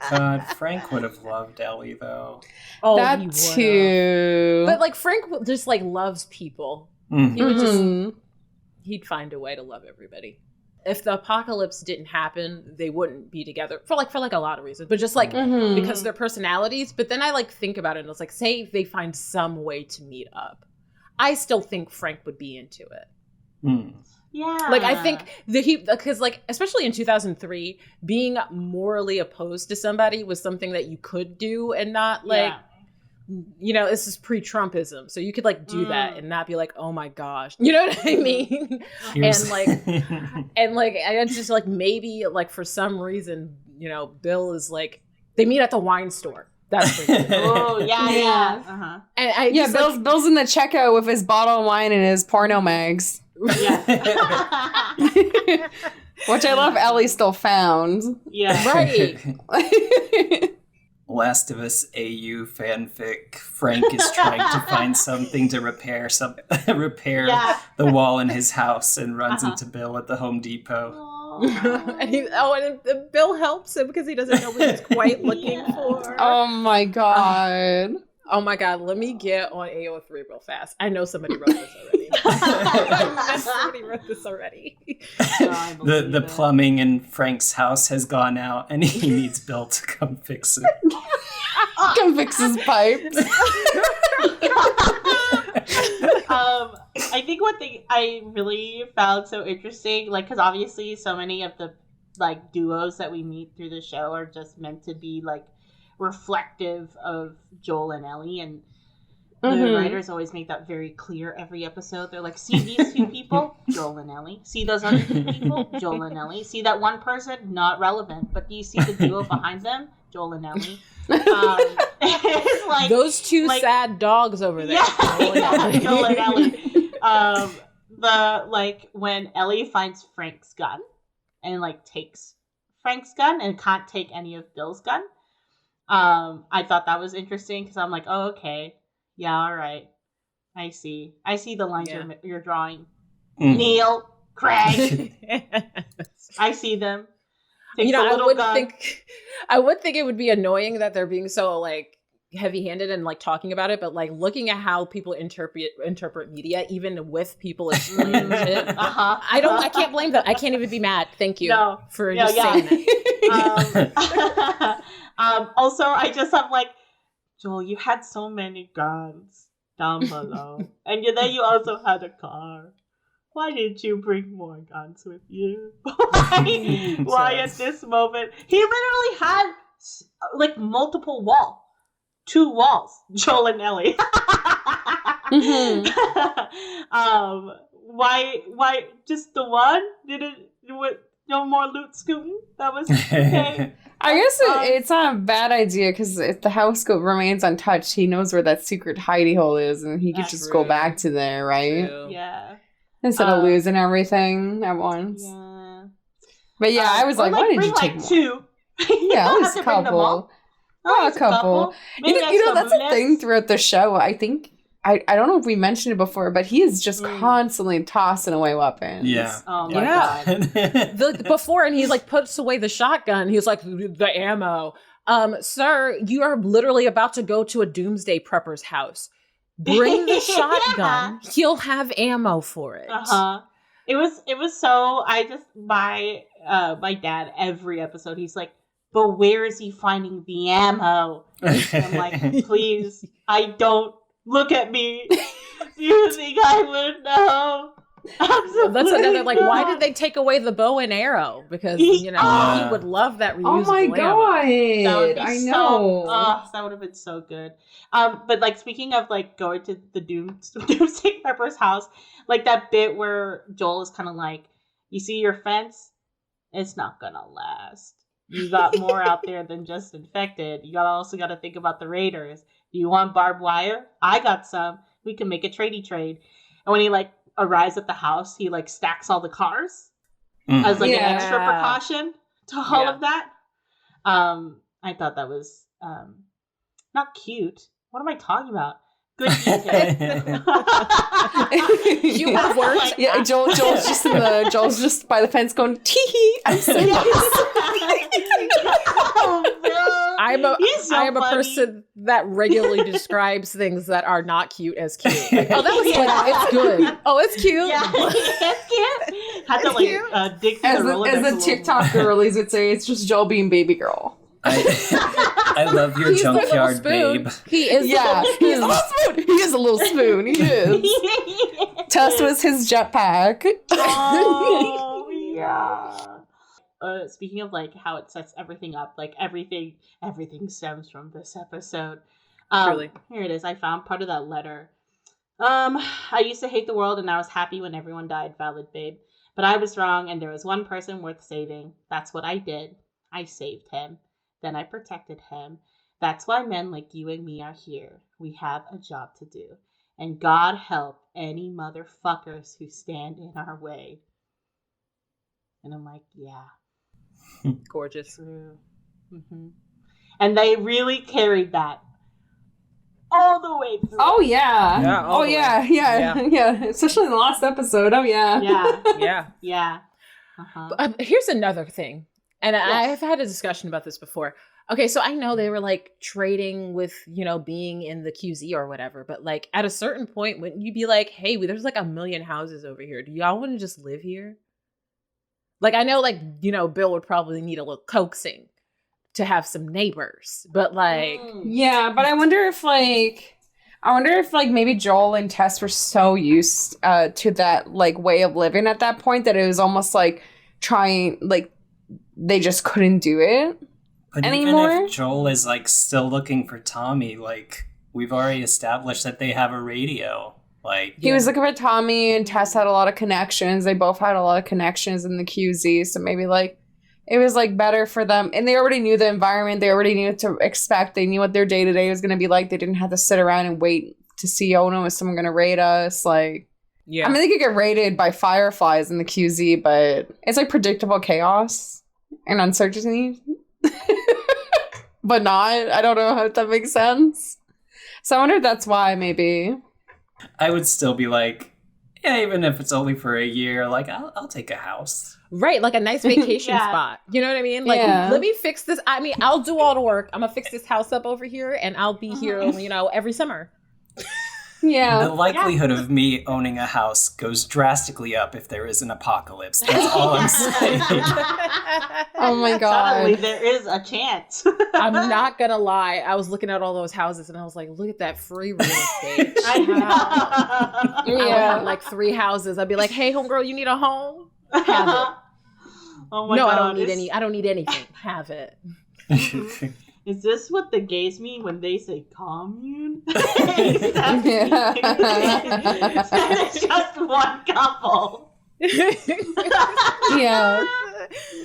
God, Frank would have loved Ellie though. Oh, that too. But like Frank just like loves people. He would just he'd find a way to love everybody. If the apocalypse didn't happen, they wouldn't be together for like a lot of reasons. But just like because of their personalities. But then I like think about it and it's like, say they find some way to meet up. I still think Frank would be into it. Yeah. Like, I think because like, especially in 2003, being morally opposed to somebody was something that you could do and not like, you know, this is pre-Trumpism. So you could like do that and not be like, oh my gosh, you know what I mean? And like, I just like, maybe like for some reason, you know, Bill is like, they meet at the wine store. That's pretty good. Oh yeah. And Bill's in the checkout with his bottle of wine and his porno mags. Yeah. Which I love Ellie still found. Yeah. Right. Last of Us AU fanfic. Frank is trying to find something to repair the wall in his house and runs into Bill at the Home Depot. and Bill helps him because he doesn't know what he's quite looking for. Oh my god. Oh my god, let me get on AO3 real fast. I know somebody wrote this already. believe it. Somebody wrote this already. The plumbing in Frank's house has gone out, and he needs Bill to come fix it. Come fix his pipes. I think what I really found so interesting, like, because obviously so many of the like duos that we meet through the show are just meant to be like reflective of Joel and Ellie, and the writers always make that very clear every episode. They're like, see these two people, Joel and Ellie. See those other two people, Joel and Ellie. See that one person, not relevant, but do you see the duo behind them, Joel and Ellie? It's like those two sad dogs over there. Yeah, Joel and Ellie. The like when Ellie finds Frank's gun and like takes Frank's gun and can't take any of Bill's gun. I thought that was interesting because I'm like, oh, okay, yeah, all right, I see the lines you're drawing, Neil, Craig. I see them. Takes I would think it would be annoying that they're being so like heavy-handed and like talking about it, but like looking at how people interpret media, even with people explaining shit, I can't blame them. I can't even be mad. Thank you for just saying that. Also, I just have like, Joel, you had so many guns down below, and then you also had a car. Why didn't you bring more guns with you? Why at this moment? He literally had like multiple walls. 2 walls, Joel and Ellie. Why just the one? No more loot scooting? That was okay. I guess it's not a bad idea because if the house remains untouched, he knows where that secret hidey hole is, and he could just go back to there, right? True. Yeah. Instead of losing everything at once. Yeah. But yeah, I was like, why did you take like 2? Yeah, at least a couple. A couple. You know, that's a thing throughout the show. I think I don't know if we mentioned it before, but he is just constantly tossing away weapons. Yeah. Oh my god. Before, and he like puts away the shotgun. He's like, the ammo. Sir, you are literally about to go to a doomsday prepper's house. Bring the shotgun. He'll have ammo for it. It was so. My dad every episode he's like, but where is he finding the ammo? I'm like, please, I don't look at me. Do you think I would know? Absolutely. That's another, like, why did they take away the bow and arrow? Because, you know, he would love that reusable Oh my god. I know. That would have been so good. But, like, speaking of, like, going to the Doomsday Prepper's house, like, that bit where Joel is kind of like, you see your fence? It's not gonna last. You got more out there than just infected. You also got to think about the raiders. Do you want barbed wire? I got some. We can make a tradey trade. And when he, like, arrives at the house, he like stacks all the cars as like an extra precaution to all of that. I thought that was not cute. What am I talking about? Good detail. You would have worked. Like, yeah, Joel's just by the fence going, tee hee, I'm so I'm a person that regularly describes things that are not cute as cute. Like, oh, that was it's good. Oh, it's cute. Yeah, it's cute. Had to like dig through as the TikTok girlies would say, it's just Joel being baby girl. I love your junkyard babe. He is. Yeah, he is a little spoon. He is a little spoon. He is. Tess was his jetpack. Oh yeah. Speaking of like how it sets everything up, like everything stems from this episode. Really? Here it is. I found part of that letter. I used to hate the world and I was happy when everyone died. Valid, babe. But I was wrong and there was one person worth saving. That's what I did. I saved him. Then I protected him. That's why men like you and me are here. We have a job to do. And God help any motherfuckers who stand in our way. And I'm like, yeah. Gorgeous. True. Mm-hmm. And they really carried that all the way through. Oh, yeah. Yeah. Especially in the last episode. Oh, yeah. Yeah. Yeah. Here's another thing. And I've had a discussion about this before. Okay, so I know they were like trading with, being in the QZ or whatever, but like at a certain point, wouldn't you be like, hey, there's like 1,000,000 houses over here. Do y'all want to just live here? Like, I know, like, Bill would probably need a little coaxing to have some neighbors, but like, yeah, but I wonder if maybe Joel and Tess were so used to that like way of living at that point that it was almost like trying, like they just couldn't do it But anymore. even if Joel is like still looking for Tommy, like we've already established that they have a radio. Like He was looking for Tommy, and Tess had a lot of connections. They both had a lot of connections in the QZ, so maybe like it was like better for them. And they already knew the environment. They already knew what to expect. They knew what their day to day was going to be like. They didn't have to sit around and wait to see, oh no, is someone going to raid us? Like, yeah. I mean, they could get raided by fireflies in the QZ, but it's like predictable chaos and uncertainty. But not. I don't know how that makes sense. So I wonder if that's why, maybe. I would still be like, yeah, even if it's only for a year, like I'll take a house. Right, like a nice vacation Yeah. spot. You know what I mean? Like, Yeah. let me fix this. I mean, I'll do all the work. I'm gonna fix this house up over here, and I'll be here, every summer. Yeah. The likelihood of me owning a house goes drastically up if there is an apocalypse. That's all I'm saying. Oh my god. Suddenly there is a chance. I'm not gonna lie. I was looking at all those houses, and I was like, look at that free real estate. I know. I would Yeah. have like 3 houses. I'd be like, hey, homegirl, you need a home? Have it. Oh my No, god. I don't need any. I don't need anything. Have it. Is this what the gays mean when they say commune? Yeah. It's just one couple. Yeah.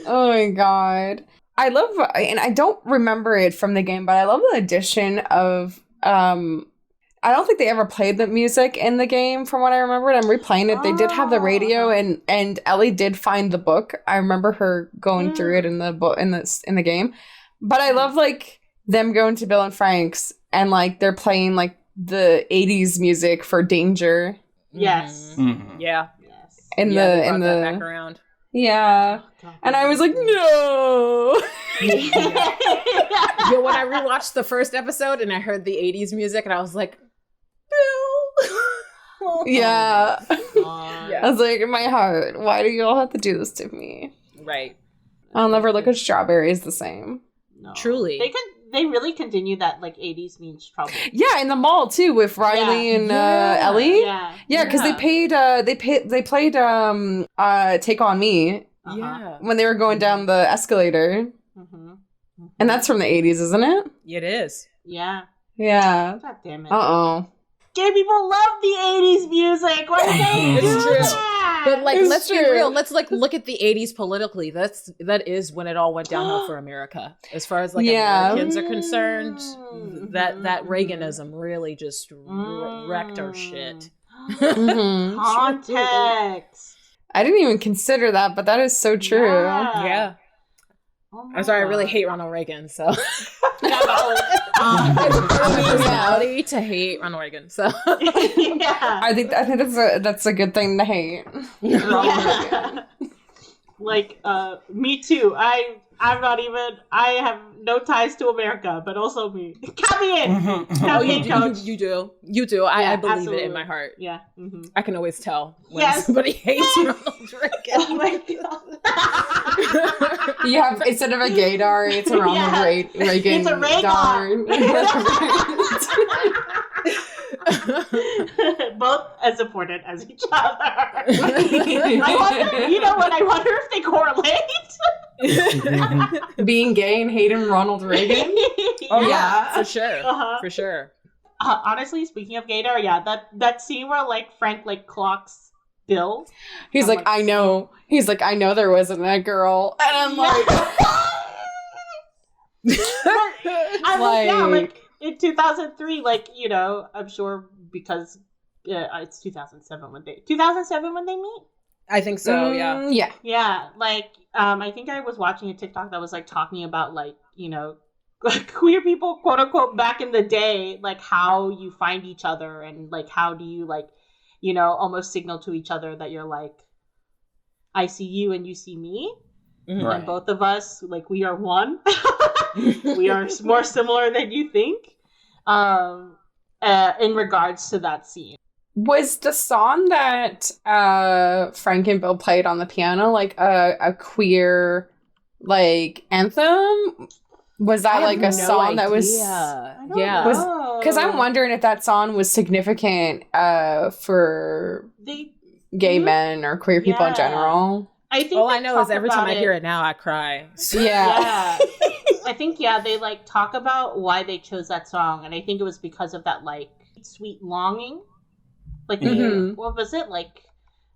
Oh my god. I love, and I don't remember it from the game, but I love the addition of, I don't think they ever played the music in the game from what I remembered. I'm replaying it. They did have the radio, and Ellie did find the book. I remember her going through it in the book, in the game. But I love like them going to Bill and Frank's and like they're playing like the 80s music for Danger Yes. Mhm. Yeah. Yes. in Yeah, they the brought in that the back around. yeah. And I was like, no. Yo, when I rewatched the first episode and I heard the 80s music, and I was like, Bill. Yeah. Yeah. I was like, in my heart, why do you all have to do this to me? Right. I'll never look at strawberries the same. No. Truly. They really continue that like 80s means trouble. Yeah, in the mall too with Riley and Yeah. Ellie. Yeah. Yeah, because they played Take On Me Uh-huh. Yeah. when they were going down the escalator. Mhm. And that's from the 80s, isn't it? It is. Yeah. Yeah. God damn it. Uh-oh. Gay people love the 80s music. Why do they It's do true. that? But like, It's let's be true. real. Let's like look at the 80s politically. That is when it all went downhill for America. As far as like Yeah. Americans are concerned, Mm. that Reaganism really just wrecked our shit. Mhm. Context. I didn't even consider that, but that is so true. Yeah. Oh my I'm sorry, I really God. hate Ronald Reagan, so Yeah, valid. it's personality to hate Ronald Reagan. So Yeah. I think that's a good thing to hate. Yeah. Like, me too. I'm not even. I have no ties to America, but also me. Count me in. Mhm. oh, Count me in, coach. you do. I Yeah, believe it absolutely. in my heart. Yeah. Mm-hmm. I can always tell when Yes. somebody hates Ronald Oh Reagan. my god. You have, instead of a gaydar, it's a Ronald Yeah. Reagan. It's a Both as important as each other. I wonder, I wonder if they correlate. Being gay and hating Ronald Reagan. Oh Yeah. for sure, Uh-huh. for sure. Honestly, speaking of gaydar, yeah, that scene where like Frank like clocks Bill. He's I'm like, like, I know. He's like, I know there wasn't that girl. And I'm like, I'm like, yeah, Like- like in 2003, like, I'm sure because it's 2007 when they meet. I think so. Yeah. Yeah. Yeah, like I think I was watching a TikTok that was like talking about like, queer people, quote unquote, back in the day, like how you find each other and like how do you like, almost signal to each other that you're like, I see you and you see me. Right. And both of us, like, we are one. We are more similar than you think. In regards to that scene. Was the song that Frank and Bill played on the piano like a queer like anthem? Was that like a song that was? Yeah. Because I'm wondering if that song was significant for gay men or queer people in general. I think all I know is every time I hear it now, I cry. Yeah. I think, they like talk about why they chose that song, and I think it was because of that like sweet longing, like what was it like,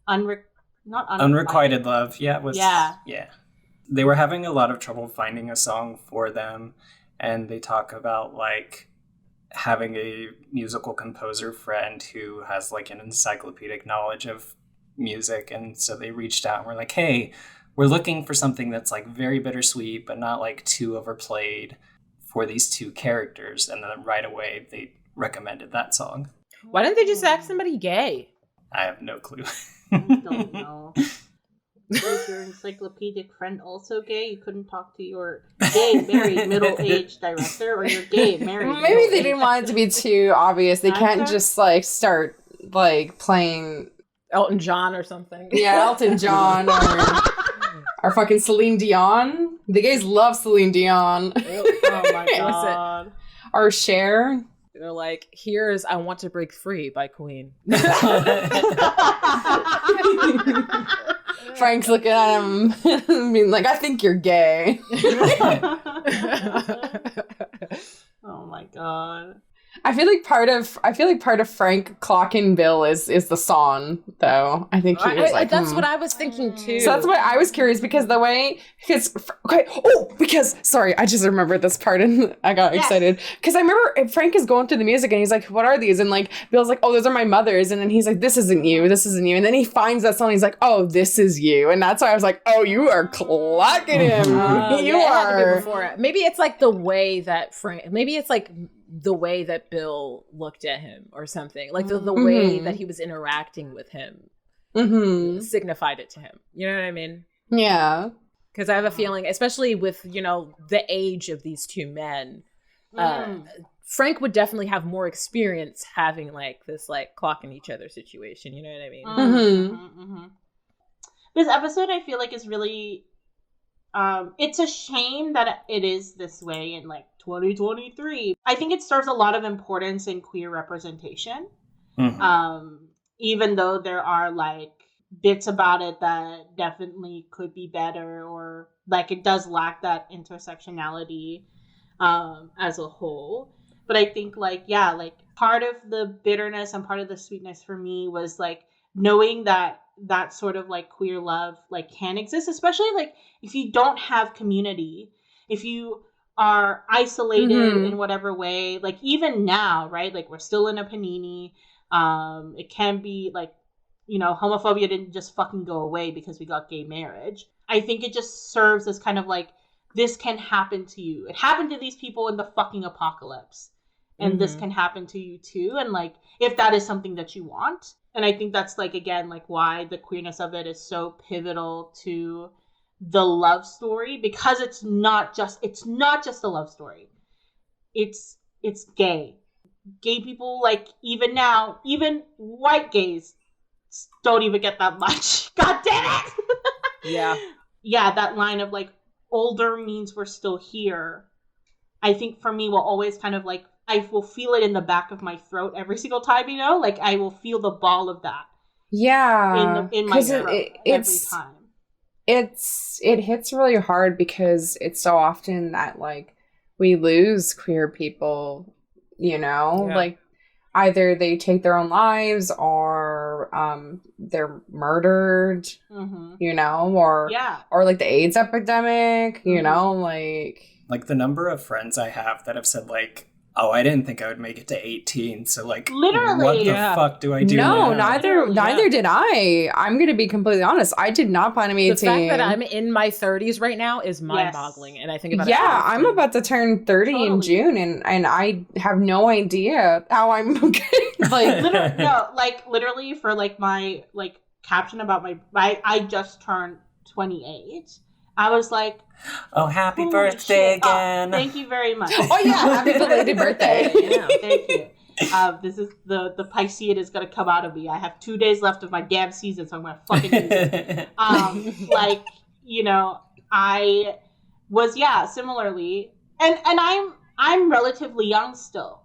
unrequited love? Yeah, it was. Yeah. They were having a lot of trouble finding a song for them, and they talk about like having a musical composer friend who has like an encyclopedic knowledge of music, and so they reached out and were like, hey, we're looking for something that's like very bittersweet but not like too overplayed for these two characters, and then right away they recommended that song. Why didn't they just ask somebody gay? I have no clue. I don't know. Is your encyclopedic friend also gay? You couldn't talk to your gay married middle-aged director, or your gay married maybe they didn't want it to be too obvious. They can't just like start like playing Elton John or something. Yeah, Elton John or fucking Celine Dion. The gays love Celine Dion. Oh my god. Or Cher. They're like, here's I Want to Break Free by Queen. Frank's looking at him being like, I think you're gay. Oh my god. I feel like part of Frank clocking Bill is the song, though. I think he was like, that's what I was thinking too. So that's why I was curious because sorry, I just remembered this part and I got excited because I remember Frank is going through the music and he's like, what are these? And like Bill's like, oh, those are my mother's, and then he's like, this isn't you, and then he finds that song and he's like, oh, this is you, and that's why I was like, oh, you are clocking him. You are. Maybe it's like the way that the way that Bill looked at him or something, like the way that he was interacting with him signified it to him. You know what I mean? Yeah. Because I have a feeling, especially with, the age of these two men, Frank would definitely have more experience having like this like clocking each other situation. You know what I mean? This episode I feel like is really it's a shame that it is this way in like 2023. I think it serves a lot of importance in queer representation. Even though there are like bits about it that definitely could be better, or like it does lack that intersectionality as a whole. But I think like part of the bitterness and part of the sweetness for me was like knowing that sort of like queer love like can exist, especially like if you don't have community, if you are isolated in whatever way, like even now, right? Like we're still in a panini. It can be like, homophobia didn't just fucking go away because we got gay marriage. I think it just serves as kind of like, this can happen to you. It happened to these people in the fucking apocalypse. And this can happen to you too. And like, if that is something that you want. And I think that's like, again, like why the queerness of it is so pivotal to the love story, because it's not just a love story. It's gay people, like even now, even white gays don't even get that much. God damn it. Yeah, that line of like older means we're still here, I think for me will always kind of like, I will feel it in the back of my throat every single time, like I will feel the ball of that. Yeah. In my throat every time. It hits really hard because it's so often that like we lose queer people, like either they take their own lives or they're murdered, or like the AIDS epidemic, like the number of friends I have that have said like, oh, I didn't think I would make it to 18. So like, literally, what the fuck do I do? No, now? neither did I. I'm going to be completely honest. I did not plan to be 18. The fact that I'm in my 30s right now is mind-boggling, and I think about it. Yeah, I'm about to turn 30 in June, and I have no idea how I'm like. Literally for like my like caption about I just turned 28. I was like, Oh, happy holy birthday shit. Oh, again. thank you very much. Oh yeah, happy belated birthday. Yeah. Thank you. This is the Piscean is gonna come out of me. I have 2 days left of my damn season, so I'm gonna fucking use it. Like, you know, I was similarly, and I'm relatively young still.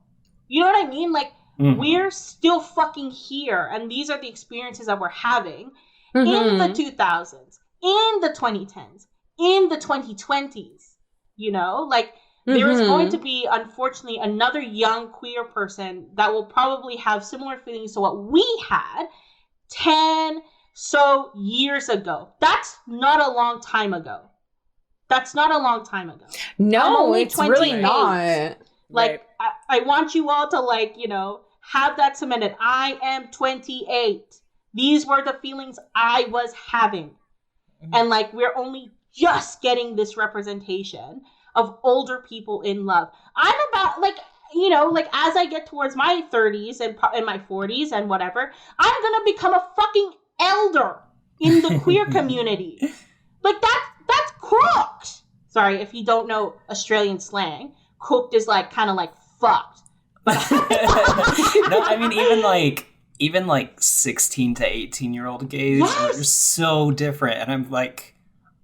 You know what I mean? Like, we're still fucking here, and these are the experiences that we're having in the 2000s, in the 2010s, in the 2020s. You know, like. There is going to be, unfortunately, another young queer person that will probably have similar feelings to what we had 10 so years ago. That's not a long time ago. No, it's really 28. not. Like, I want you all to, like, you know, have that cemented. I am 28. These were the feelings I was having. And, like, we're only just getting this representation of older people in love. I'm about, like, you know, like, as I get towards my 30s and my 40s and whatever, I'm gonna become a fucking elder in the queer community. Like, that's cooked. Sorry, if you don't know Australian slang, cooked is, like, kind of like fucked. But No, I mean, even like 16 to 18-year-old gays are so different. And I'm like,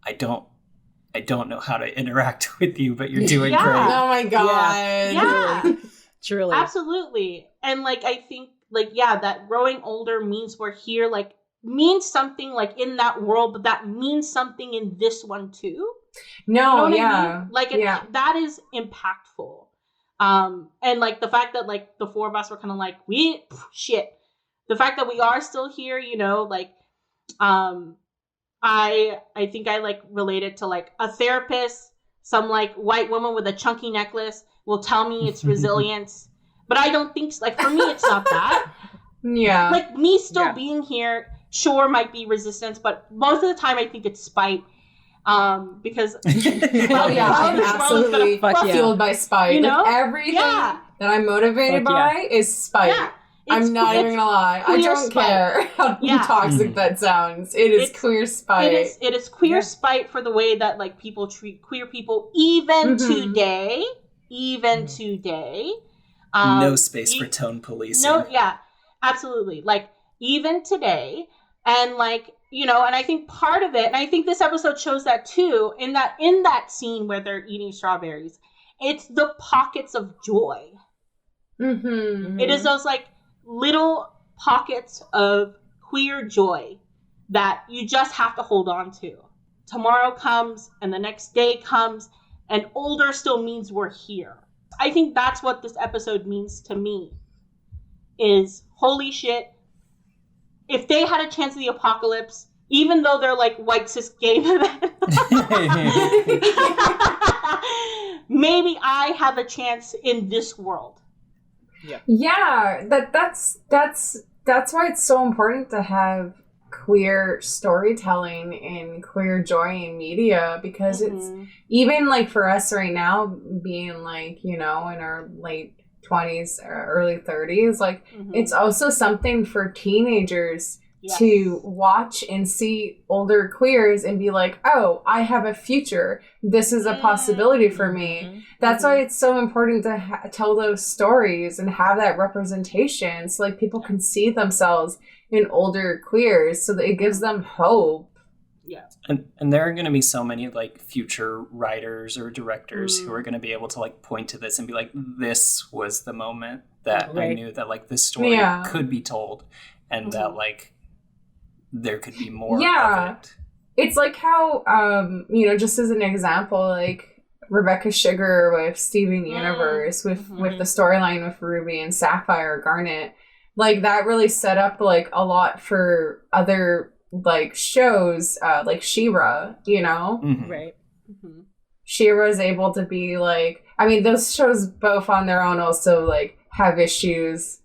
I don't know how to interact with you, but you're doing great. Oh my god. Yeah. Truly. Absolutely. And, like, I think, like, that growing older means we're here, like, means something, like, in that world, but that means something in this one too. No, you know I mean? Like, that is impactful. And, like, the fact that, like, the four of us were kind of like, the fact that we are still here, you know, like, I think I, like, related to, like, a therapist, some, like, white woman with a chunky necklace will tell me it's resilience. But I don't think, like, for me, it's not that. Yeah. Like, me still being here, sure, might be resistance, but most of the time I think it's spite. Because I'm absolutely fueled by spite. You know? Like, everything that I'm motivated by is spite. Yeah. I'm not even gonna lie. I don't care how toxic that sounds. It's queer spite. It is queer spite for the way that, like, people treat queer people even today. Even today. No space for tone policing. No, absolutely. Like, even today. And, like, you know, and I think part of it, and I think this episode shows that too, in that scene where they're eating strawberries, it's the pockets of joy. It is those, like, little pockets of queer joy that you just have to hold on to. Tomorrow comes, and the next day comes, and older still means we're here. I think that's what this episode means to me, is holy shit, if they had a chance of the apocalypse, even though they're, like, white cis gay men, maybe I have a chance in this world. Yeah, that's why it's so important to have queer storytelling and queer joy in media, because it's even, like, for us right now, being, like, you know, in our late 20s or early 30s, like, it's also something for teenagers to watch and see older queers and be like, oh, I have a future. This is a possibility for me. That's why it's so important to tell those stories and have that representation, so, like, people can see themselves in older queers, so that it gives them hope. Yeah. And there are going to be so many, like, future writers or directors who are going to be able to, like, point to this and be like, this was the moment that I knew that, like, this story could be told, and that, like, there could be more of it. It's like how, you know, just as an example, like, Rebecca Sugar with Steven Universe, with the storyline with Ruby and Sapphire Garnet, like, that really set up, like, a lot for other, like, shows, like She-Ra, you know? Right. She-Ra is able to be, like, I mean, those shows both on their own also, like, have issues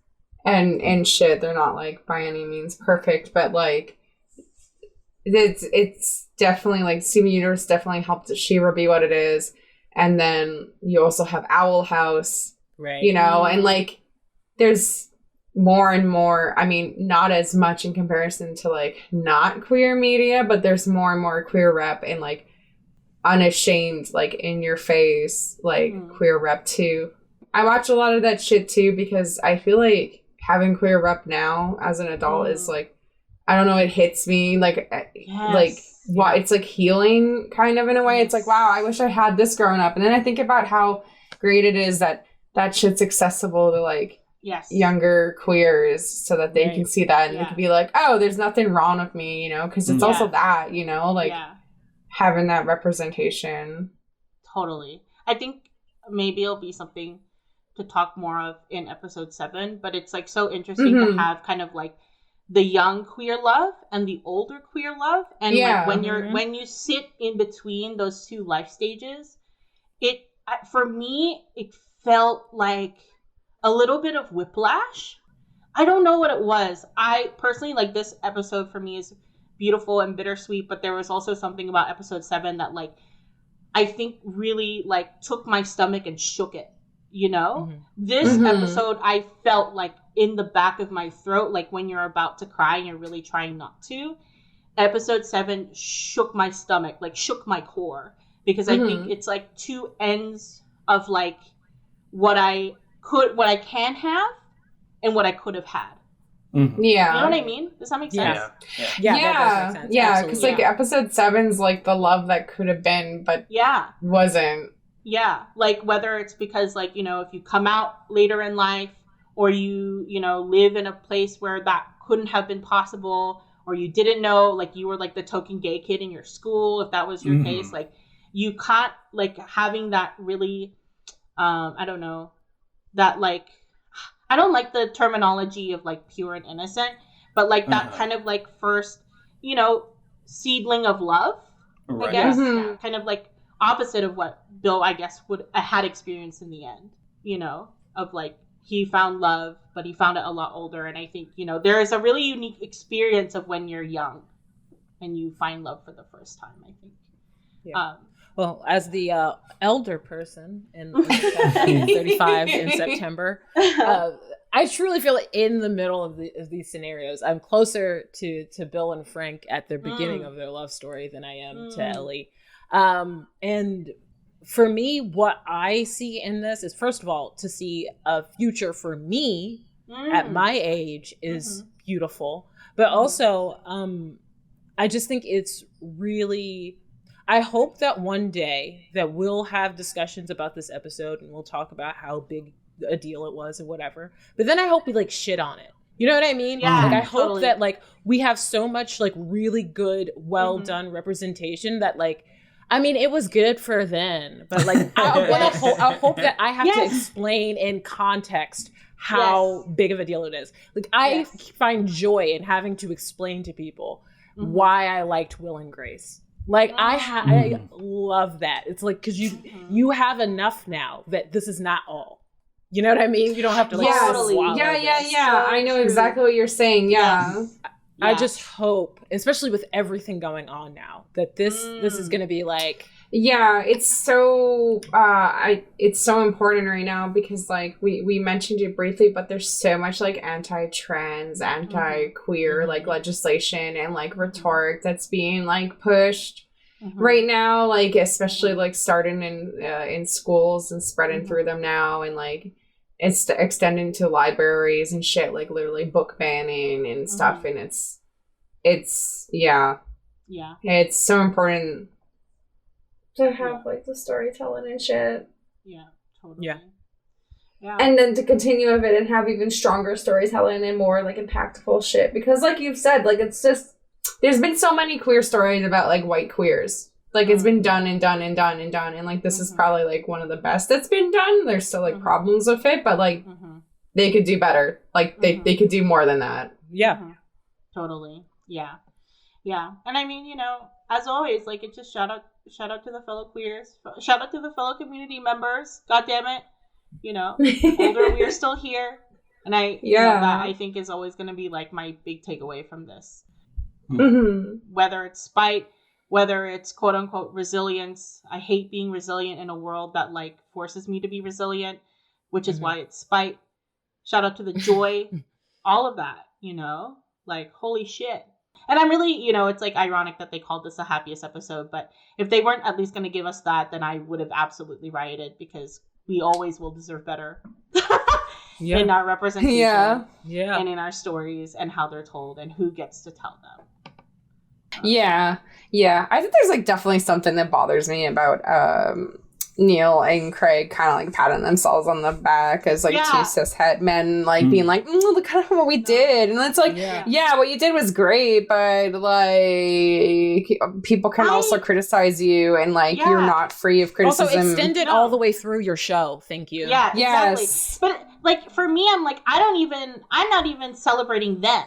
and shit. They're not, like, by any means perfect, but, like, it's definitely, like, Steven Universe definitely helped She-Ra be what it is. And then you also have Owl House, right? You know, and, like, there's more and more, I mean, not as much in comparison to, like, not queer media, but there's more and more queer rep in, like, unashamed, like in your face, like queer rep too. I watch a lot of that shit too because I feel like having queer rep now as an adult is like, I don't know, it hits me like why it's like healing kind of in a way. It's like, wow, I wish I had this growing up. And then I think about how great it is that that shit's accessible to like younger queers so that they can see that and they can be like, oh, there's nothing wrong with me, you know, because it's also that, you know, like having that representation. Totally. I think maybe it'll be something to talk more of in episode 7, but it's like so interesting to have kind of like the young queer love and the older queer love, and like when you sit in between those two life stages, it for me it felt like a little bit of whiplash. I don't know what it was. I personally, like, this episode for me is beautiful and bittersweet, but there was also something about episode 7 that like I think really like took my stomach and shook it, you know? This episode I felt like in the back of my throat, like when you're about to cry and you're really trying not to. Episode 7 shook my stomach, like shook my core, because I think it's like two ends of like what I can have and what I could have had. Yeah. You know what I mean? Does that make sense? Yeah, that does make sense. Yeah, because like episode 7's like the love that could have been, but wasn't. Yeah, like whether it's because like, you know, if you come out later in life or you know, live in a place where that couldn't have been possible, or you didn't know, like you were like the token gay kid in your school, if that was your case, like you can't, like having that really, I don't know, that like, I don't like the terminology of like pure and innocent, but like that kind of like first, you know, seedling of love, I guess, kind of like opposite of what Bill, I guess, would had experienced in the end, you know, of like he found love, but he found it a lot older. And I think, you know, there is a really unique experience of when you're young and you find love for the first time, I think. Yeah. Well, as the elder person in 35 in September, I truly feel like in the middle of these scenarios, I'm closer to Bill and Frank at the beginning of their love story than I am to Ellie. And for me, what I see in this is, first of all, to see a future for me at my age is beautiful. But also, I just think it's really... I hope that one day that we'll have discussions about this episode and we'll talk about how big a deal it was or whatever. But then I hope we like shit on it. You know what I mean? Yeah, like I hope that like we have so much like really good, well done representation that like, I mean, it was good for then, but like I hope that I have to explain in context how big of a deal it is. Like I find joy in having to explain to people why I liked Will and Grace. Like I love that. It's like, because you have enough now that this is not all. You know what I mean? You don't have to like swallow this. Yeah. I know exactly what you're saying. Yeah. I just hope, especially with everything going on now, that this is going to be like... Yeah, it's so it's so important right now because like we mentioned it briefly, but there's so much like anti-trans, anti-queer like legislation and like rhetoric that's being like pushed right now, like especially like starting in schools and spreading through them now, and like it's extending to libraries and shit, like literally book banning and stuff, and it's it's so important to have like the storytelling and shit. Yeah, totally. Yeah. And then to continue of it and have even stronger storytelling and more like impactful shit. Because like you've said, like it's just, there's been so many queer stories about like white queers. Like it's been done and done and done and done. And like this is probably like one of the best that's been done. There's still like problems with it, but like they could do better. Like they could do more than that. Yeah. Totally. Yeah. And I mean, you know, as always, like it just shout out to the fellow queers, shout out to the fellow community members. God damn it, you know, older, we're still here, and you know, that I think is always going to be like my big takeaway from this. Whether it's spite, whether it's quote unquote resilience. I hate being resilient in a world that like forces me to be resilient, which is why it's spite. Shout out to the joy, all of that, you know, like holy shit. And I'm really, it's like ironic that they called this the happiest episode, but if they weren't at least going to give us that, then I would have absolutely rioted, because we always will deserve better in our representation and in our stories and how they're told and who gets to tell them. Yeah. I think there's like definitely something that bothers me about Neil and Craig kind of like patting themselves on the back as like two cishet men, like being like, look at what we did. And it's like, what you did was great, but like people can also criticize you, and like you're not free of criticism. Also extend it all the way through your show. Thank you. Yeah, exactly. But like for me, I'm not even celebrating them.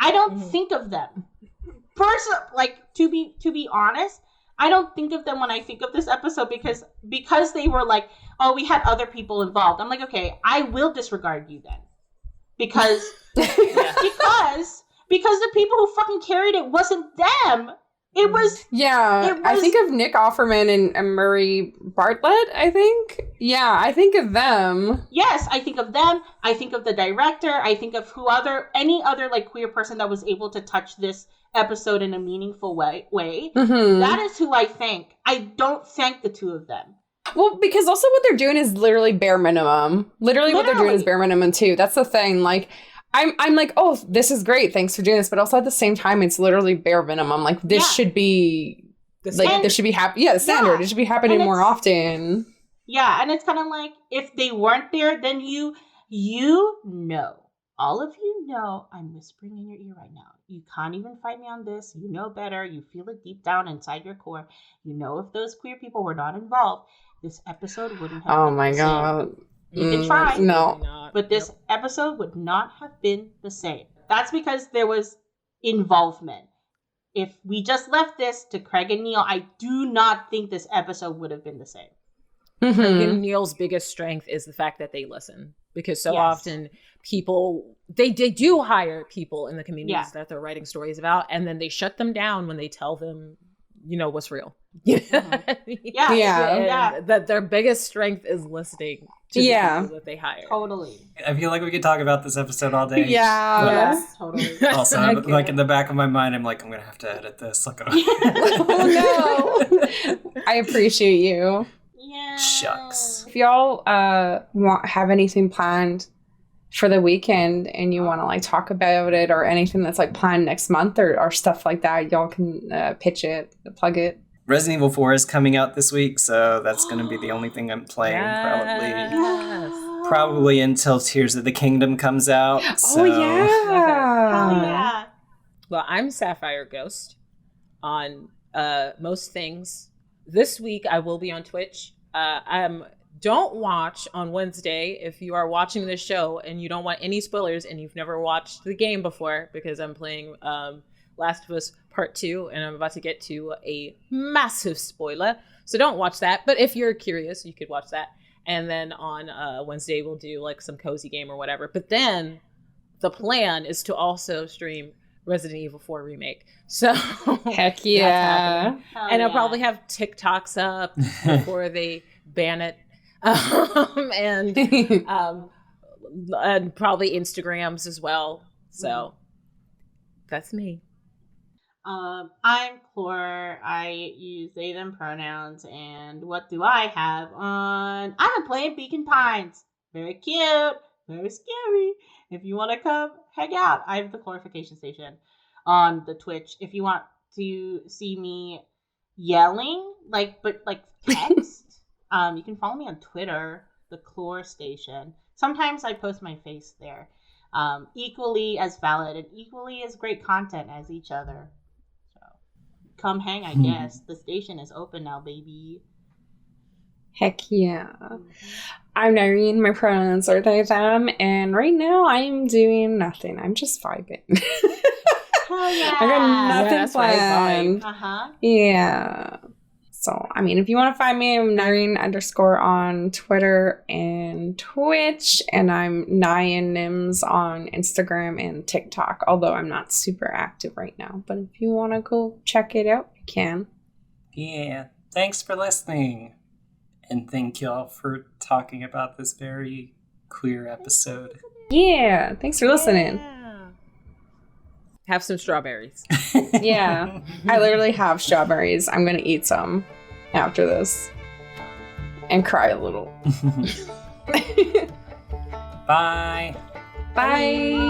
I don't think of them. To be honest, I don't think of them when I think of this episode, because they were like, oh, we had other people involved. I'm like, okay, I will disregard you then, because because the people who fucking carried it wasn't them. It was I think of Nick Offerman and Murray Bartlett. I think I think of them. Yes, I think of them. I think of the director. I think of any other like queer person that was able to touch this episode in a meaningful way. Mm-hmm. That is who I thank. I don't thank the two of them. Well, because also what they're doing is literally bare minimum. Literally what they're doing is bare minimum too. That's the thing. Like, I'm like, oh, this is great. Thanks for doing this. But also at the same time, it's literally bare minimum. Like, this should be this should be happy. Yeah, the standard. It should be happening more often. Yeah, and it's kind of like, if they weren't there, then all of you know, I'm whispering in your ear right now. You can't even fight me on this. You know better. You feel it deep down inside your core. You know, if those queer people were not involved, this episode wouldn't have been the same. You can try. No. But this episode would not have been the same. That's because there was involvement. If we just left this to Craig and Neil, I do not think this episode would have been the same. Craig and Neil's biggest strength is the fact that they listen. Because so often people, they do hire people in the communities that they're writing stories about, and then they shut them down when they tell them, what's real. That their biggest strength is listening to the people that they hire. Totally. I feel like we could talk about this episode all day. Yes, totally. Also, like in the back of my mind, I'm like, I'm going to have to edit this. Like, oh no. I appreciate you. Yeah. Shucks. If y'all have anything planned for the weekend and you want to like talk about it, or anything that's like planned next month or stuff like that, y'all can pitch it, plug it. Resident Evil 4 is coming out this week, so that's going to be the only thing I'm playing probably until Tears of the Kingdom comes out. So. Oh yeah. Well, I'm Sapphire Ghost on most things. This week I will be on Twitch. Don't watch on Wednesday if you are watching this show and you don't want any spoilers and you've never watched the game before, because I'm playing Last of Us Part 2 and I'm about to get to a massive spoiler. So don't watch that. But if you're curious, you could watch that. And then on Wednesday we'll do like some cozy game or whatever. But then the plan is to also stream Resident Evil 4 Remake. So heck yeah. And I'll probably have TikToks up before they ban it. And probably Instagrams as well. So that's me. I'm Clore. I use they them pronouns. And what do I have on? I'm playing Beacon Pines. Very cute. Very scary. If you want to come hang out, I have the Clarification Station on the Twitch. If you want to see me yelling, but text, you can follow me on Twitter, the Clore Station. Sometimes I post my face there. Equally as valid and equally as great content as each other. So come hang, I guess. The station is open now, baby. Heck yeah. I'm Nyreen. My pronouns are they, them. And right now I'm doing nothing. I'm just vibing. Hell yeah. I got nothing planned. Yeah. So, I mean, if you want to find me, I'm Nyreen _ on Twitter and Twitch. And I'm Nyan Nims on Instagram and TikTok. Although I'm not super active right now. But if you want to go check it out, you can. Yeah. Thanks for listening. And thank y'all for talking about this very queer episode. Yeah. Thanks for listening. Yeah. Have some strawberries. Yeah. I literally have strawberries. I'm going to eat some after this and cry a little. Bye. Bye.